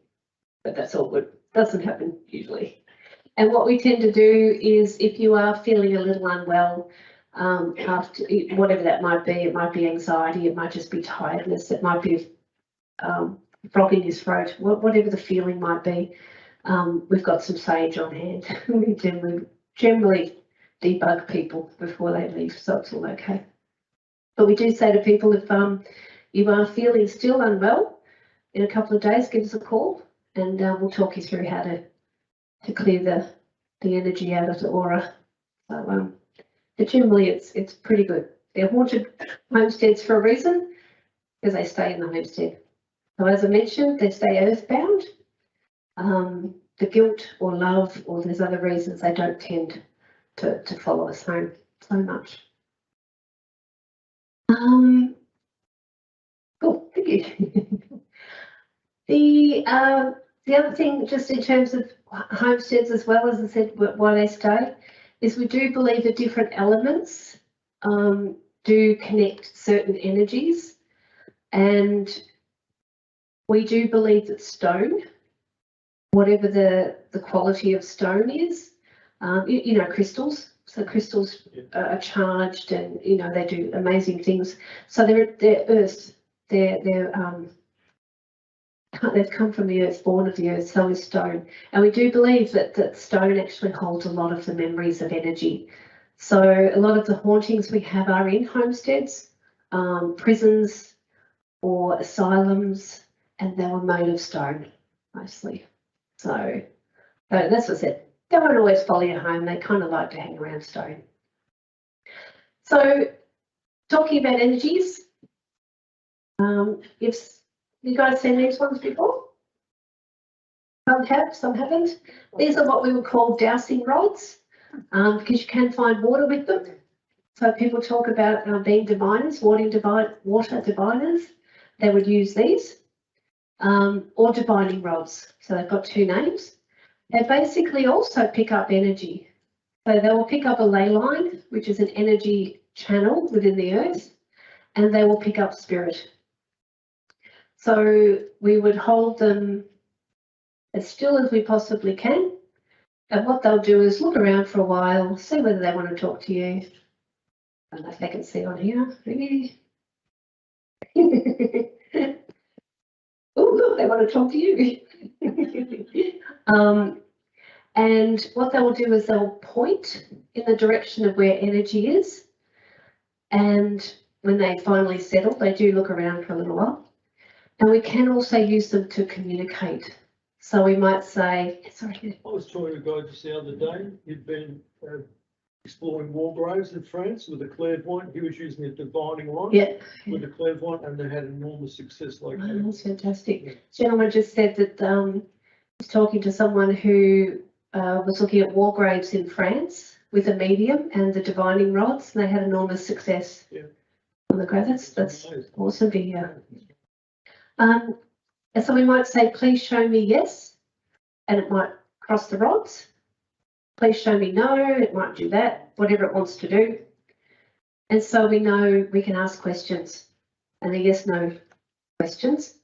but that's all good. Doesn't happen usually. And what we tend to do is if you are feeling a little unwell, after whatever that might be, it might be anxiety, it might just be tiredness, it might be frog in his throat, whatever the feeling might be, we've got some sage on hand. We generally debug people before they leave, so it's all okay. But we do say to people, if you are feeling still unwell, in a couple of days, give us a call and we'll talk you through how to clear the energy out of the aura. So, but generally it's pretty good. They're haunted homesteads for a reason, because they stay in the homestead. So as I mentioned, they stay earthbound. The guilt or love or there's other reasons they don't tend to follow us home so much. Cool, thank you. The other thing, just in terms of homesteads as well, as I said, why they stay, is we do believe that different elements do connect certain energies, and we do believe that stone, whatever the quality of stone is, you know, crystals. So crystals are charged, and you know they do amazing things. So they're earth. They've come from the earth, born of the earth. So is stone, and we do believe that stone actually holds a lot of the memories of energy. So a lot of the hauntings we have are in homesteads, prisons or asylums, and they were made of stone mostly. So that's what I said. They won't always follow you home. They kind of like to hang around stone. So talking about energies, if you guys seen these ones before? Some have, some haven't. These are what we would call dowsing rods, because you can find water with them. So people talk about being diviners, water diviners. They would use these, or divining rods. So they've got two names. They basically also pick up energy. So they will pick up a ley line, which is an energy channel within the earth, and they will pick up spirit. So we would hold them as still as we possibly can. And what they'll do is look around for a while, see whether they want to talk to you. I don't know if they can see on here. Maybe. Oh, look, they want to talk to you. And what they will do is they'll point in the direction of where energy is. And when they finally settle, they do look around for a little while. And we can also use them to communicate. So we might say, sorry. I was talking to a guy just the other day. He'd been exploring war graves in France with a clairvoyant. He was using a divining rod with a clairvoyant, and they had enormous success. Like that. That's fantastic. Yeah. Gentleman just said that he's talking to someone who was looking at war graves in France with a medium and the divining rods, and they had enormous success on the grave. That's awesome to hear. And so we might say, please show me yes, and it might cross the rods. Please show me no, it might do that, whatever it wants to do. And so we know we can ask questions, and the yes, no questions,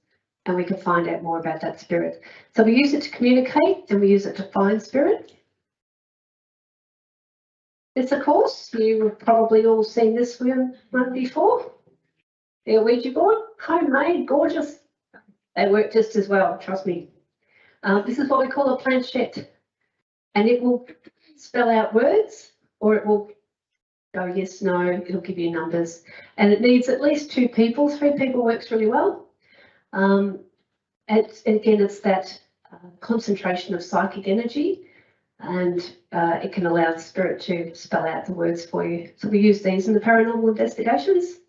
and we can find out more about that spirit. So we use it to communicate, and we use it to find spirit. It's a course, you've probably all seen this one before. The Ouija board, homemade, gorgeous. They work just as well, trust me. This is what we call a planchette, and it will spell out words, or it will go yes, no, it'll give you numbers. And it needs at least 2 people, 3 people works really well. And again, it's that concentration of psychic energy, and it can allow the spirit to spell out the words for you. So we use these in the paranormal investigations.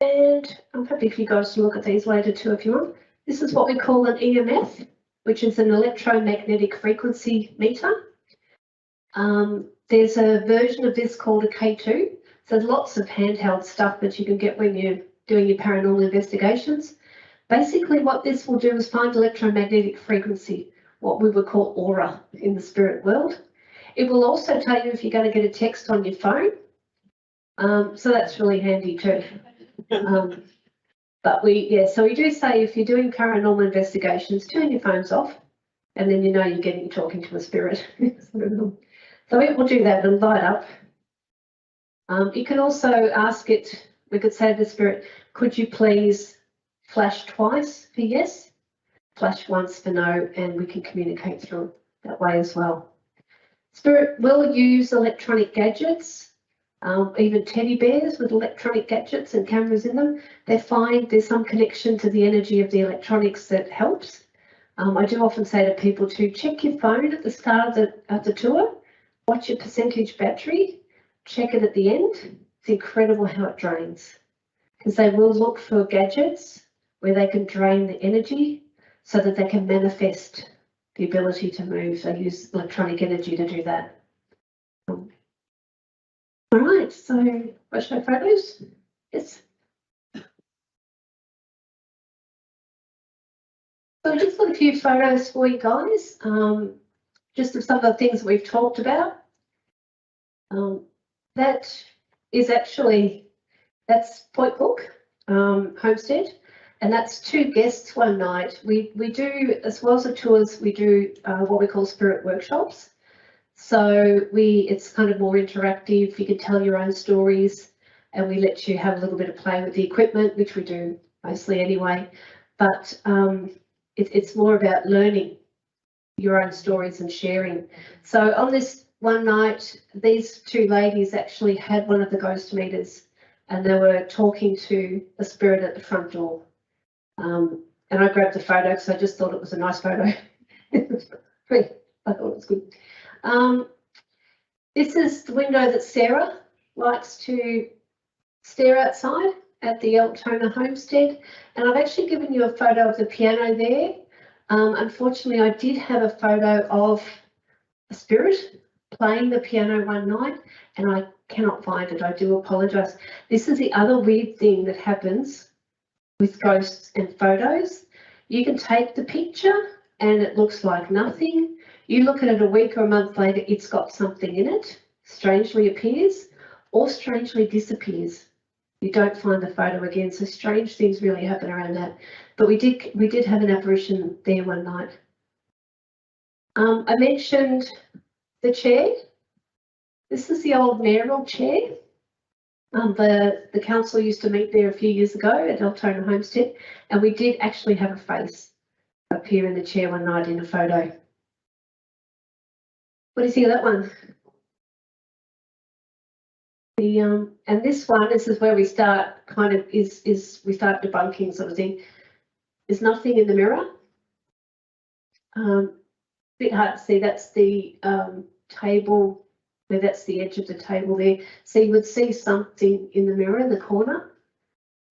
And I'm happy for you guys to look at these later too if you want. This is what we call an EMF, which is an electromagnetic frequency meter. There's a version of this called a K2. So there's lots of handheld stuff that you can get when you're doing your paranormal investigations. Basically what this will do is find electromagnetic frequency, what we would call aura in the spirit world. It will also tell you if you're going to get a text on your phone. So that's really handy too. But so we do say if you're doing paranormal investigations, turn your phones off, and then you know you're talking to a spirit. So it will do that and light up. You can also ask it, we could say to the spirit, could you please flash twice for yes, flash once for no, and we can communicate through that way as well. Spirit will use electronic gadgets. Even teddy bears with electronic gadgets and cameras in them, they find there's some connection to the energy of the electronics that helps. I do often say to people to check your phone at the start of the tour, watch your percentage battery, check it at the end. It's incredible how it drains, because they will look for gadgets where they can drain the energy so that they can manifest the ability to move. They use electronic energy to do that. All right, so want to show photos? Yes. So I just got a few photos for you guys, just of some of the things that we've talked about. That is actually, that's Point Cook Homestead, and that's 2 guests one night. We do, as well as the tours, we do what we call spirit workshops. So it's kind of more interactive. You can tell your own stories, and we let you have a little bit of play with the equipment, which we do mostly anyway. But it's more about learning your own stories and sharing. So on this one night, these two ladies actually had one of the ghost meters and they were talking to the spirit at the front door. And I grabbed the photo because I just thought it was a nice photo. I thought it was good. This is the window that Sarah likes to stare outside at the Altona homestead. And I've actually given you a photo of the piano there. Unfortunately, I did have a photo of a spirit playing the piano one night and I cannot find it. I do apologise. This is the other weird thing that happens with ghosts and photos. You can take the picture and it looks like nothing. You look at it a week or a month later, it's got something in it, strangely appears or strangely disappears. You don't find the photo again, so strange things really happen around that. But we did have an apparition there one night. I mentioned the chair. This is the old mayoral chair. The council used to meet there a few years ago at Altona Homestead, and we did actually have a face appear in the chair one night in a photo. What do you think of that one? And this is where we start kind of we start debunking sort of thing. There's nothing in the mirror. Bit hard to see. That's the table. That's the edge of the table there. So you would see something in the mirror in the corner.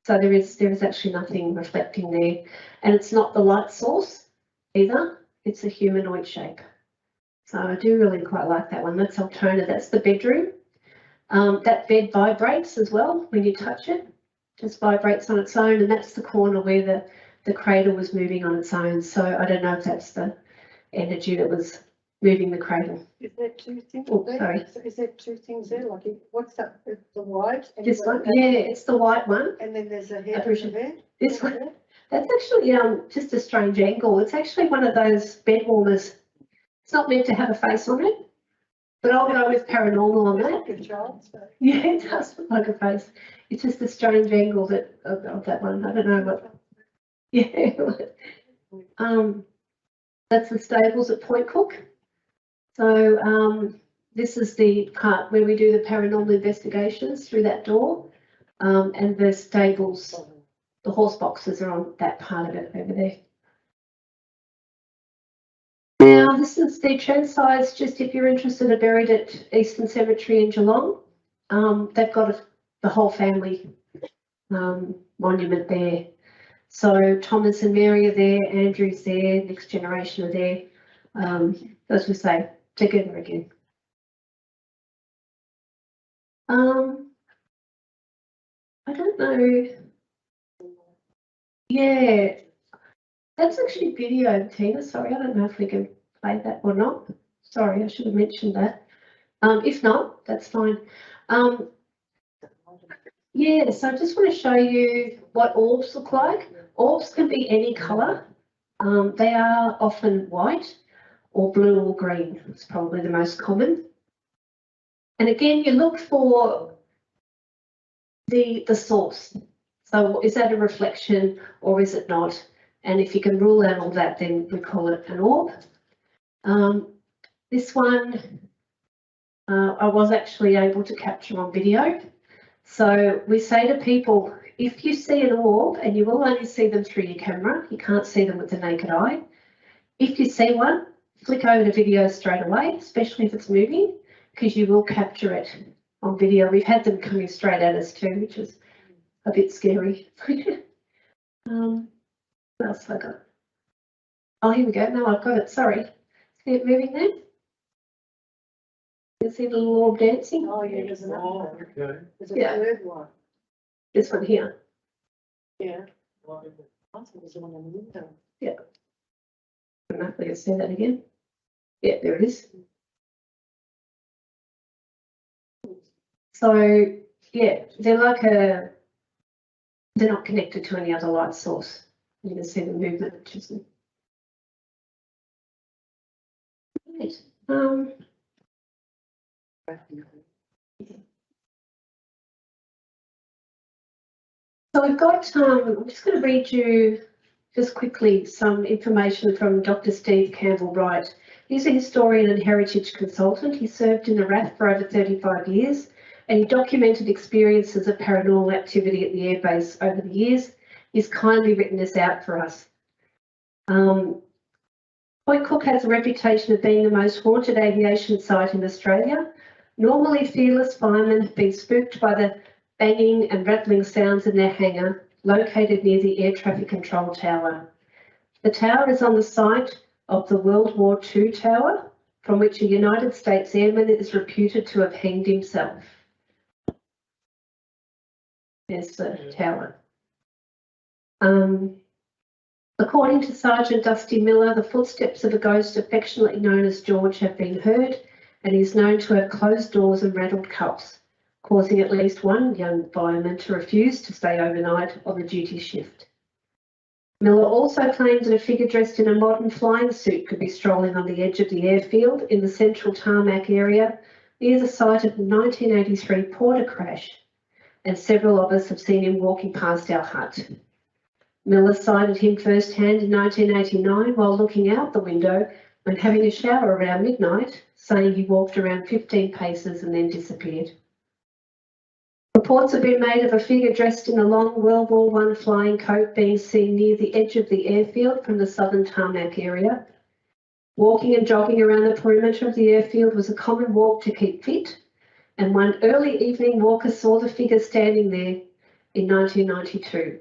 So there is actually nothing reflecting there, and it's not the light source either. It's a humanoid shape. So I do really quite like that one. That's Altona. That's the bedroom. That bed vibrates as well when you touch it. Just vibrates on its own, and that's the corner where the cradle was moving on its own. So I don't know if that's the energy that was moving the cradle. Is there two things? Oh, sorry. Is there two things there? Like, what's that? The white? And This one, yeah, it's the white one. And then there's a head Apparition. over there. This one, that's actually just a strange angle. It's actually one of those bed warmers. It's not meant to have a face on it, but I'll go with paranormal on that. Like a child's face. Yeah, it does look like a face. It's just a strange angle of that one. I don't know what. Yeah. That's the stables at Point Cook. So this is the part where we do the paranormal investigations through that door, and the stables, the horse boxes are on that part of it over there. Now this is the Churnsides, just if you're interested, are buried at Eastern Cemetery in Geelong. They've got the whole family monument there. So Thomas and Mary are there, Andrew's there, next generation are there. As we say, together again. I don't know. Yeah, that's actually video, Tina. Sorry, I don't know if we can play that or not. Sorry, I should have mentioned that. If not, that's fine. Yeah, so I just want to show you what orbs look like. Orbs can be any colour. They are often white or blue or green. It's probably the most common. And again, you look for the source. So is that a reflection or is it not? And if you can rule out all that, then we call it an orb. This one, I was actually able to capture on video. So we say to people, if you see an orb, and you will only see them through your camera, you can't see them with the naked eye. If you see one, flick over to video straight away, especially if it's moving, because you will capture it on video. We've had them coming straight at us too, which is a bit scary. What else have I got? Oh, here we go. No, I've got it. Sorry. See it moving there? You see the little orb dancing? Oh, yeah, there's another one. Okay. There's a Yeah. third one. This one here. Yeah. I think there's one on the window. I don't know if we can see that again. Yeah, there it is. So, yeah, they're they're not connected to any other light source. You can see the movement, which is right. So we've got, I'm just going to read you just quickly, some information from Dr. Steve Campbell-Wright. He's a historian and heritage consultant. He served in the RAF for over 35 years and he documented experiences of paranormal activity at the airbase over the years. He's kindly written this out for us. Point Cook has a reputation of being the most haunted aviation site in Australia. Normally fearless firemen have been spooked by the banging and rattling sounds in their hangar, located near the Air Traffic Control Tower. The tower is on the site of the World War II tower, from which a United States airman is reputed to have hanged himself. There's the tower. According to Sergeant Dusty Miller, the footsteps of a ghost affectionately known as George have been heard, and he is known to have closed doors and rattled cups, causing at least one young fireman to refuse to stay overnight on the duty shift. Miller also claimed that a figure dressed in a modern flying suit could be strolling on the edge of the airfield in the central tarmac area near the site of the 1983 Porter crash, and several of us have seen him walking past our hut. Miller sighted him firsthand in 1989 while looking out the window when having a shower around midnight, saying he walked around 15 paces and then disappeared. Reports have been made of a figure dressed in a long World War I flying coat being seen near the edge of the airfield from the southern tarmac area. Walking and jogging around the perimeter of the airfield was a common walk to keep fit, and one early evening walker saw the figure standing there in 1992.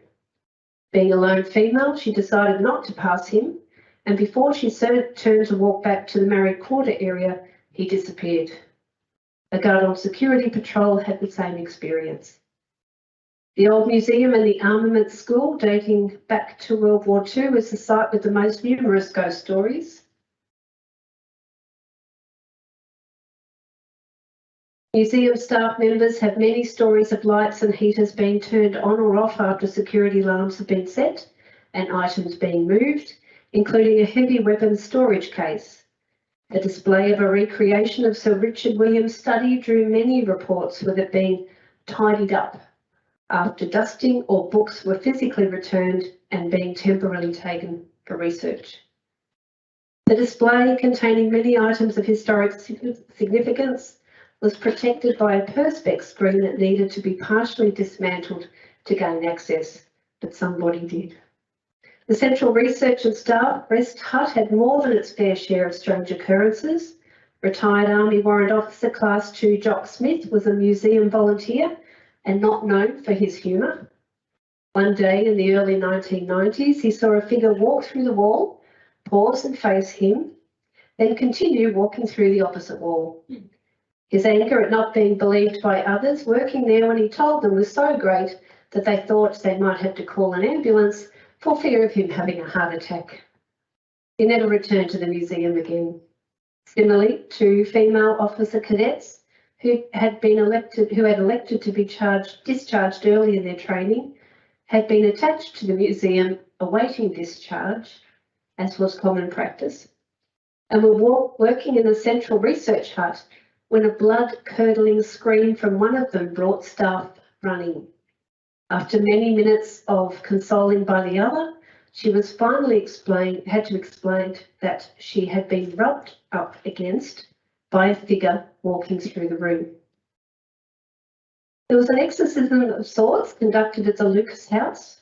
Being a lone female, she decided not to pass him, and before she turned to walk back to the married quarter area, he disappeared. A guard on security patrol had the same experience. The old museum and the armaments school, dating back to World War II, is the site with the most numerous ghost stories. Museum staff members have many stories of lights and heaters being turned on or off after security alarms have been set and items being moved, including a heavy weapons storage case. The display of a recreation of Sir Richard Williams' study drew many reports with it being tidied up after dusting or books were physically returned and being temporarily taken for research. The display, containing many items of historic significance, was protected by a perspex screen that needed to be partially dismantled to gain access, but somebody did. The Central Research and Staff Rest Hut had more than its fair share of strange occurrences. Retired Army Warrant Officer Class 2 Jock Smith was a museum volunteer and not known for his humour. One day in the early 1990s, he saw a figure walk through the wall, pause and face him, then continue walking through the opposite wall. His anger at not being believed by others working there when he told them was so great that they thought they might have to call an ambulance for fear of him having a heart attack. He never returned to the museum again. Similarly, 2 female officer cadets who had elected to be discharged early in their training had been attached to the museum awaiting discharge, as was common practice, and were working in the Central Research Hut when a blood-curdling scream from one of them brought staff running. After many minutes of consoling by the other, she was finally had to explain that she had been rubbed up against by a figure walking through the room. There was an exorcism of sorts conducted at the Lucas House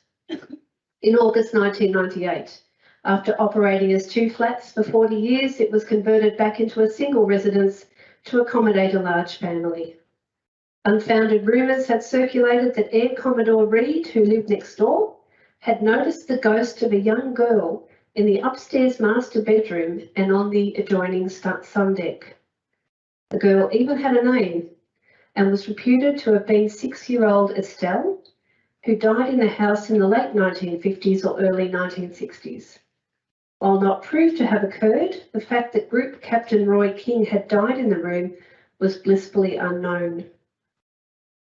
in August 1998. After operating as 2 flats for 40 years, it was converted back into a single residence to accommodate a large family. Unfounded rumours had circulated that Air Commodore Reed, who lived next door, had noticed the ghost of a young girl in the upstairs master bedroom and on the adjoining sun deck. The girl even had a name and was reputed to have been 6-year-old Estelle, who died in the house in the late 1950s or early 1960s. While not proved to have occurred, the fact that Group Captain Roy King had died in the room was blissfully unknown.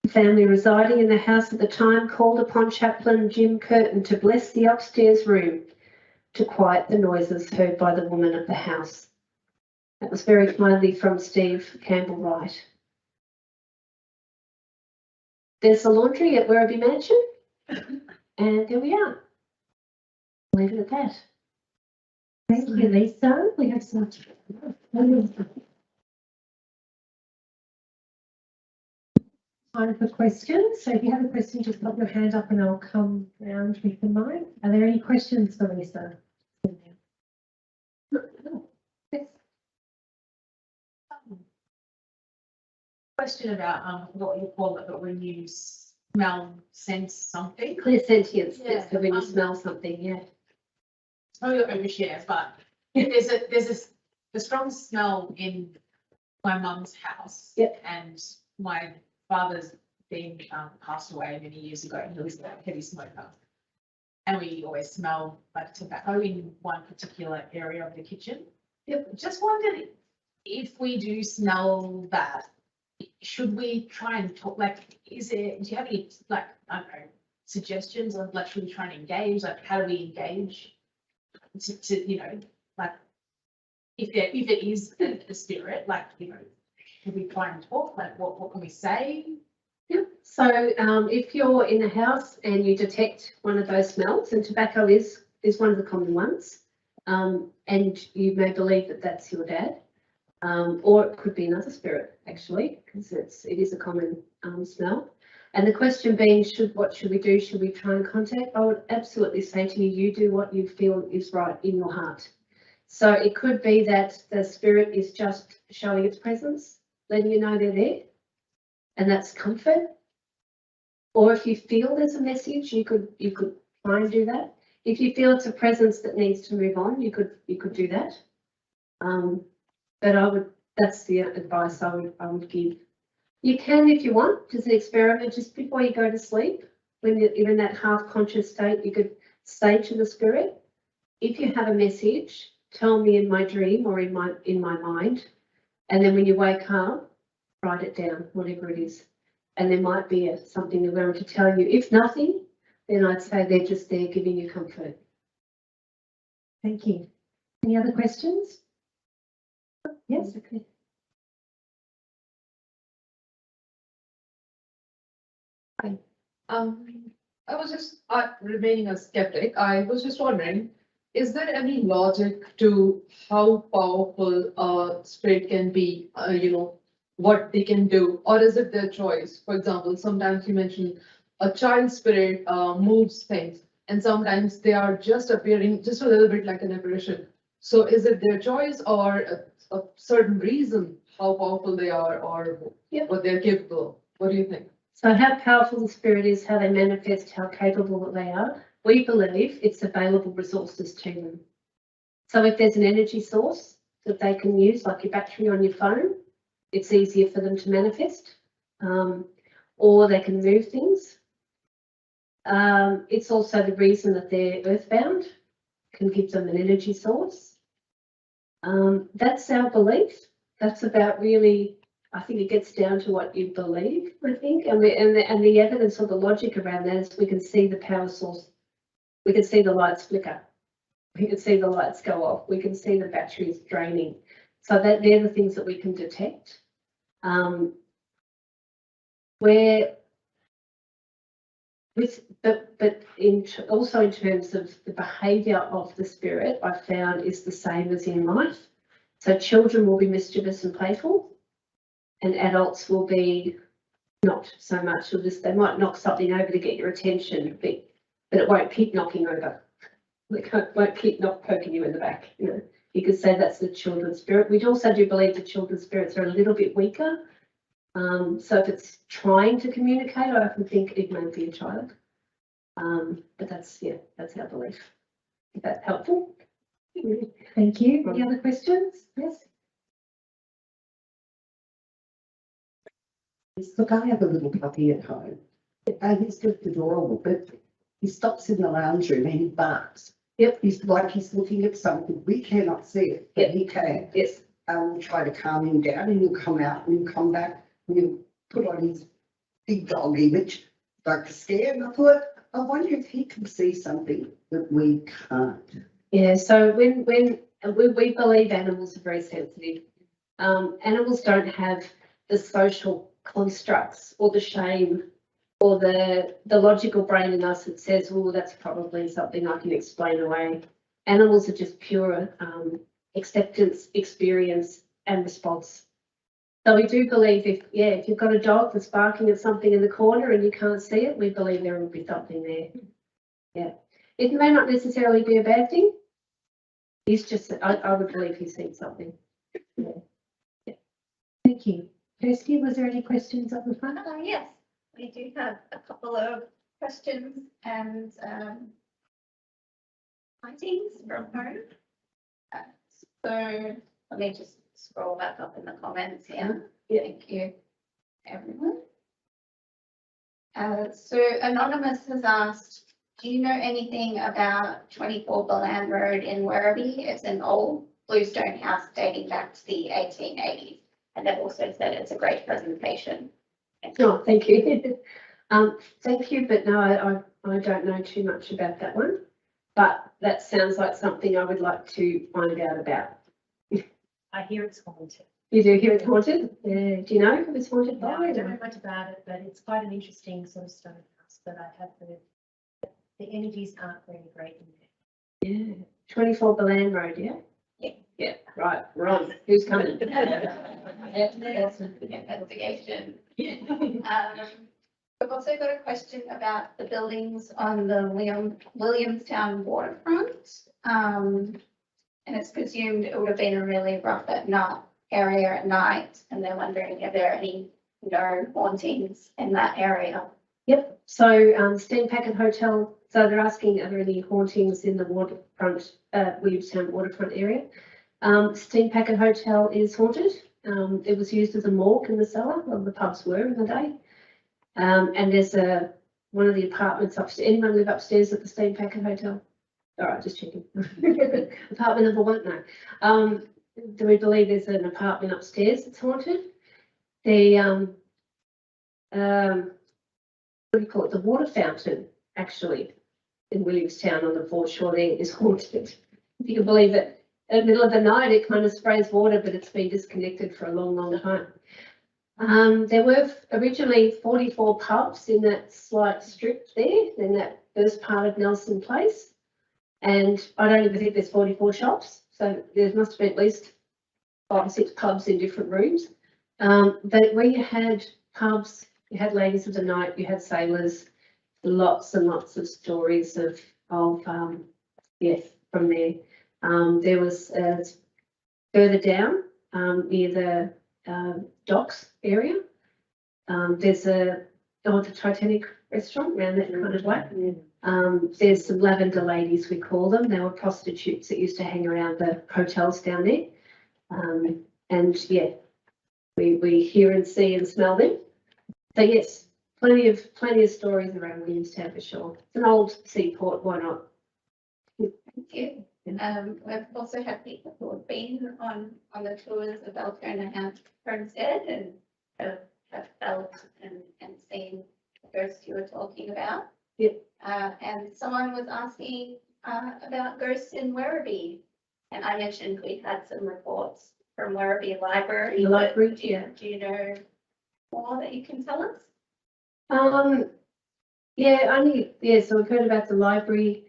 The family residing in the house at the time called upon Chaplain Jim Curtin to bless the upstairs room to quiet the noises heard by the woman of the house. That was very kindly from Steve Campbell-Wright. There's the laundry at Werribee Mansion, and there we are. Leave it at that. Thank you, Lisa. We have some. Time for questions. So if you have a question, just pop your hand up and I'll come round with the mic. Are there any questions for Lisa? Yes. Question about what you call it, but when you smell, sense something. Clear sentience, Yeah, yes, so when you smell something, yeah. Oh, you're overshare, but there's a strong smell in my mum's house. Yep. And my father's been passed away many years ago, and he was a heavy smoker. And we always smell like tobacco in one particular area of the kitchen. Yep. Just wondered if we do smell that, should we try and talk, like, do you have any, like, I don't know, suggestions of, like, should we try and engage, like, how do we engage to you know, like, if it is a spirit, like, you know, can we try and talk, like, what can we say? Yep. So if you're in a house and you detect one of those smells, and tobacco is one of the common ones, and you may believe that that's your dad, or it could be another spirit actually, because it is a common smell. And the question being, what should we do? Should we try and contact? I would absolutely say to you, you do what you feel is right in your heart. So it could be that the spirit is just showing its presence, letting you know they're there, and that's comfort. Or if you feel there's a message, you could try and do that. If you feel it's a presence that needs to move on, you could do that. But that's the advice I would give. You can, if you want, as an experiment, just before you go to sleep, when you're in that half-conscious state, you could say to the spirit, if you have a message, tell me in my dream or in my mind, and then when you wake up, write it down, whatever it is. And there might be something they're going to tell you. If nothing, then I'd say they're just there giving you comfort. Thank you. Any other questions? Yes, okay. I was just remaining a skeptic. I was just wondering, is there any logic to how powerful a spirit can be, what they can do, or is it their choice? For example, sometimes you mentioned a child spirit moves things, and sometimes they are just appearing just a little bit like an apparition. So is it their choice or a certain reason how powerful they are or what they're capable of? What do you think? So how powerful the spirit is, how they manifest, how capable they are, we believe it's available resources to them. So if there's an energy source that they can use, like your battery on your phone, it's easier for them to manifest, or they can move things. It's also the reason that they're earthbound, can give them an energy source. That's our belief. That's about really, I think it gets down to what you believe, I think, and the evidence or the logic around that is we can see the power source. We can see the lights flicker. We can see the lights go off. We can see the batteries draining. So that they're the things that we can detect. Also in terms of the behaviour of the spirit, I found is the same as in life. So children will be mischievous and playful, and adults will be not so much. They might knock something over to get your attention, but it won't keep knocking over. It won't keep poking you in the back. You could say that's the children's spirit. We also do believe the children's spirits are a little bit weaker. So if it's trying to communicate, I often think it may be a child. But that's our belief. Is that helpful? Thank you. Any other questions? Yes. Look, I have a little puppy at home, and he's just adorable, but he stops in the lounge room and he barks. Yep. He's looking at something. We cannot see it, but he can. Yes. And we'll try to calm him down, and he'll come out and he'll come back and he'll put on his big dog image, like to scare. And I thought, I wonder if he can see something that we can't. Yeah, so when we believe animals are very sensitive. Animals don't have the social constructs or the shame or the logical brain in us that says, well, that's probably something I can explain away. Animals are just pure acceptance, experience and response. So we do believe if you've got a dog that's barking at something in the corner and you can't see it, we believe there will be something there. Yeah. It may not necessarily be a bad thing. He's just, I would believe he's seen something. Yeah. Thank you. Kirsty, was there any questions up the front? Yes, we do have a couple of questions and findings from home. So let me just scroll back up in the comments here. Yeah. Thank you, everyone. So Anonymous has asked, do you know anything about 24 Boland Road in Werribee? It's an old bluestone house dating back to the 1880s. And they've also said it's a great presentation. Oh, thank you. Thank you, but no, I don't know too much about that one. But that sounds like something I would like to find out about. I hear it's haunted. You do hear it's haunted? Yeah. Do you know if it's haunted by? No, I don't know much about it, but it's quite an interesting sort of stone house. But I have heard the energies aren't very great in there. Yeah. 24 Boland Road, yeah? Yeah. Yeah, right, Ron, who's coming? Investigation. We've also got a question about the buildings on the Williamstown waterfront. And it's presumed it would have been a really rough area at night, and they're wondering if there are any known hauntings in that area. Yep, so Steen Packet Hotel, so they're asking are there any hauntings in the waterfront, Williamstown waterfront area? Steen Packet Hotel is haunted. It was used as a morgue in the cellar, well the pubs were in the day. And there's one of the apartments upstairs. Anyone live upstairs at the Steen Packet Hotel? All right, just checking. Apartment number 1, no. Do we believe there's an apartment upstairs that's haunted? The what do you call it? The water fountain, actually, in Williamstown on the foreshore there is haunted. If you can believe it. In the middle of the night, it kind of sprays water, but it's been disconnected for a long, long time. There were originally 44 pubs in that slight strip there, in that first part of Nelson Place. And I don't even think there's 44 shops. So there must have been at least 5 or 6 pubs in different rooms. But where you had pubs, you had ladies of the night, you had sailors, lots and lots of stories of yes, from there. There was further down near the docks area. There's the Titanic restaurant around that kind of way. There's some lavender ladies, we call them. They were prostitutes that used to hang around the hotels down there. And yeah, we hear and see and smell them. So yes, plenty of stories around Williamstown for sure. It's an old seaport, why not? Thank you. We've also had people who have been on the tours of Altona Homestead and have felt and seen the ghosts you were talking about. Yep. And someone was asking about ghosts in Werribee. And I mentioned we've had some reports from Werribee Library. The library, Do you know more that you can tell us? Yeah, so we've heard about the library,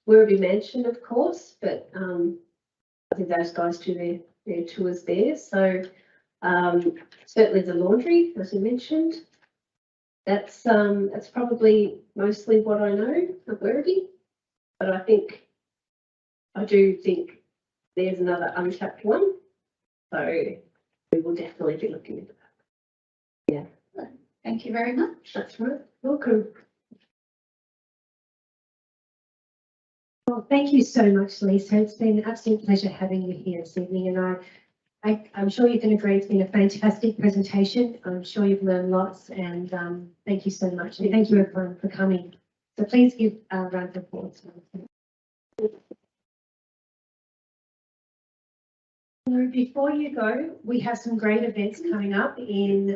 Werribee Mansion, of course, but I think those guys do their tours there. So certainly the laundry, as you mentioned, that's probably mostly what I know of Werribee. But I do think there's another untapped one, so we will definitely be looking into that. Yeah. Thank you very much. That's right. Welcome. Well, thank you so much, Lisa. It's been an absolute pleasure having you here this evening, and I'm sure you can agree it's been a fantastic presentation. I'm sure you've learned lots, and thank you so much. And thank you everyone for coming. So please give a round of applause. So before you go, we have some great events coming up in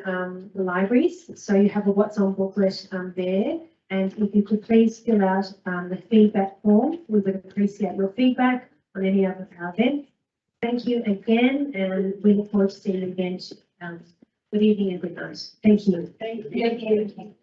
the libraries. So you have a What's On booklet there. And if you could please fill out the feedback form, we would appreciate your feedback on any of our events. Thank you again, and we look forward to seeing you again. Good evening and good night. Thank you. Thank you.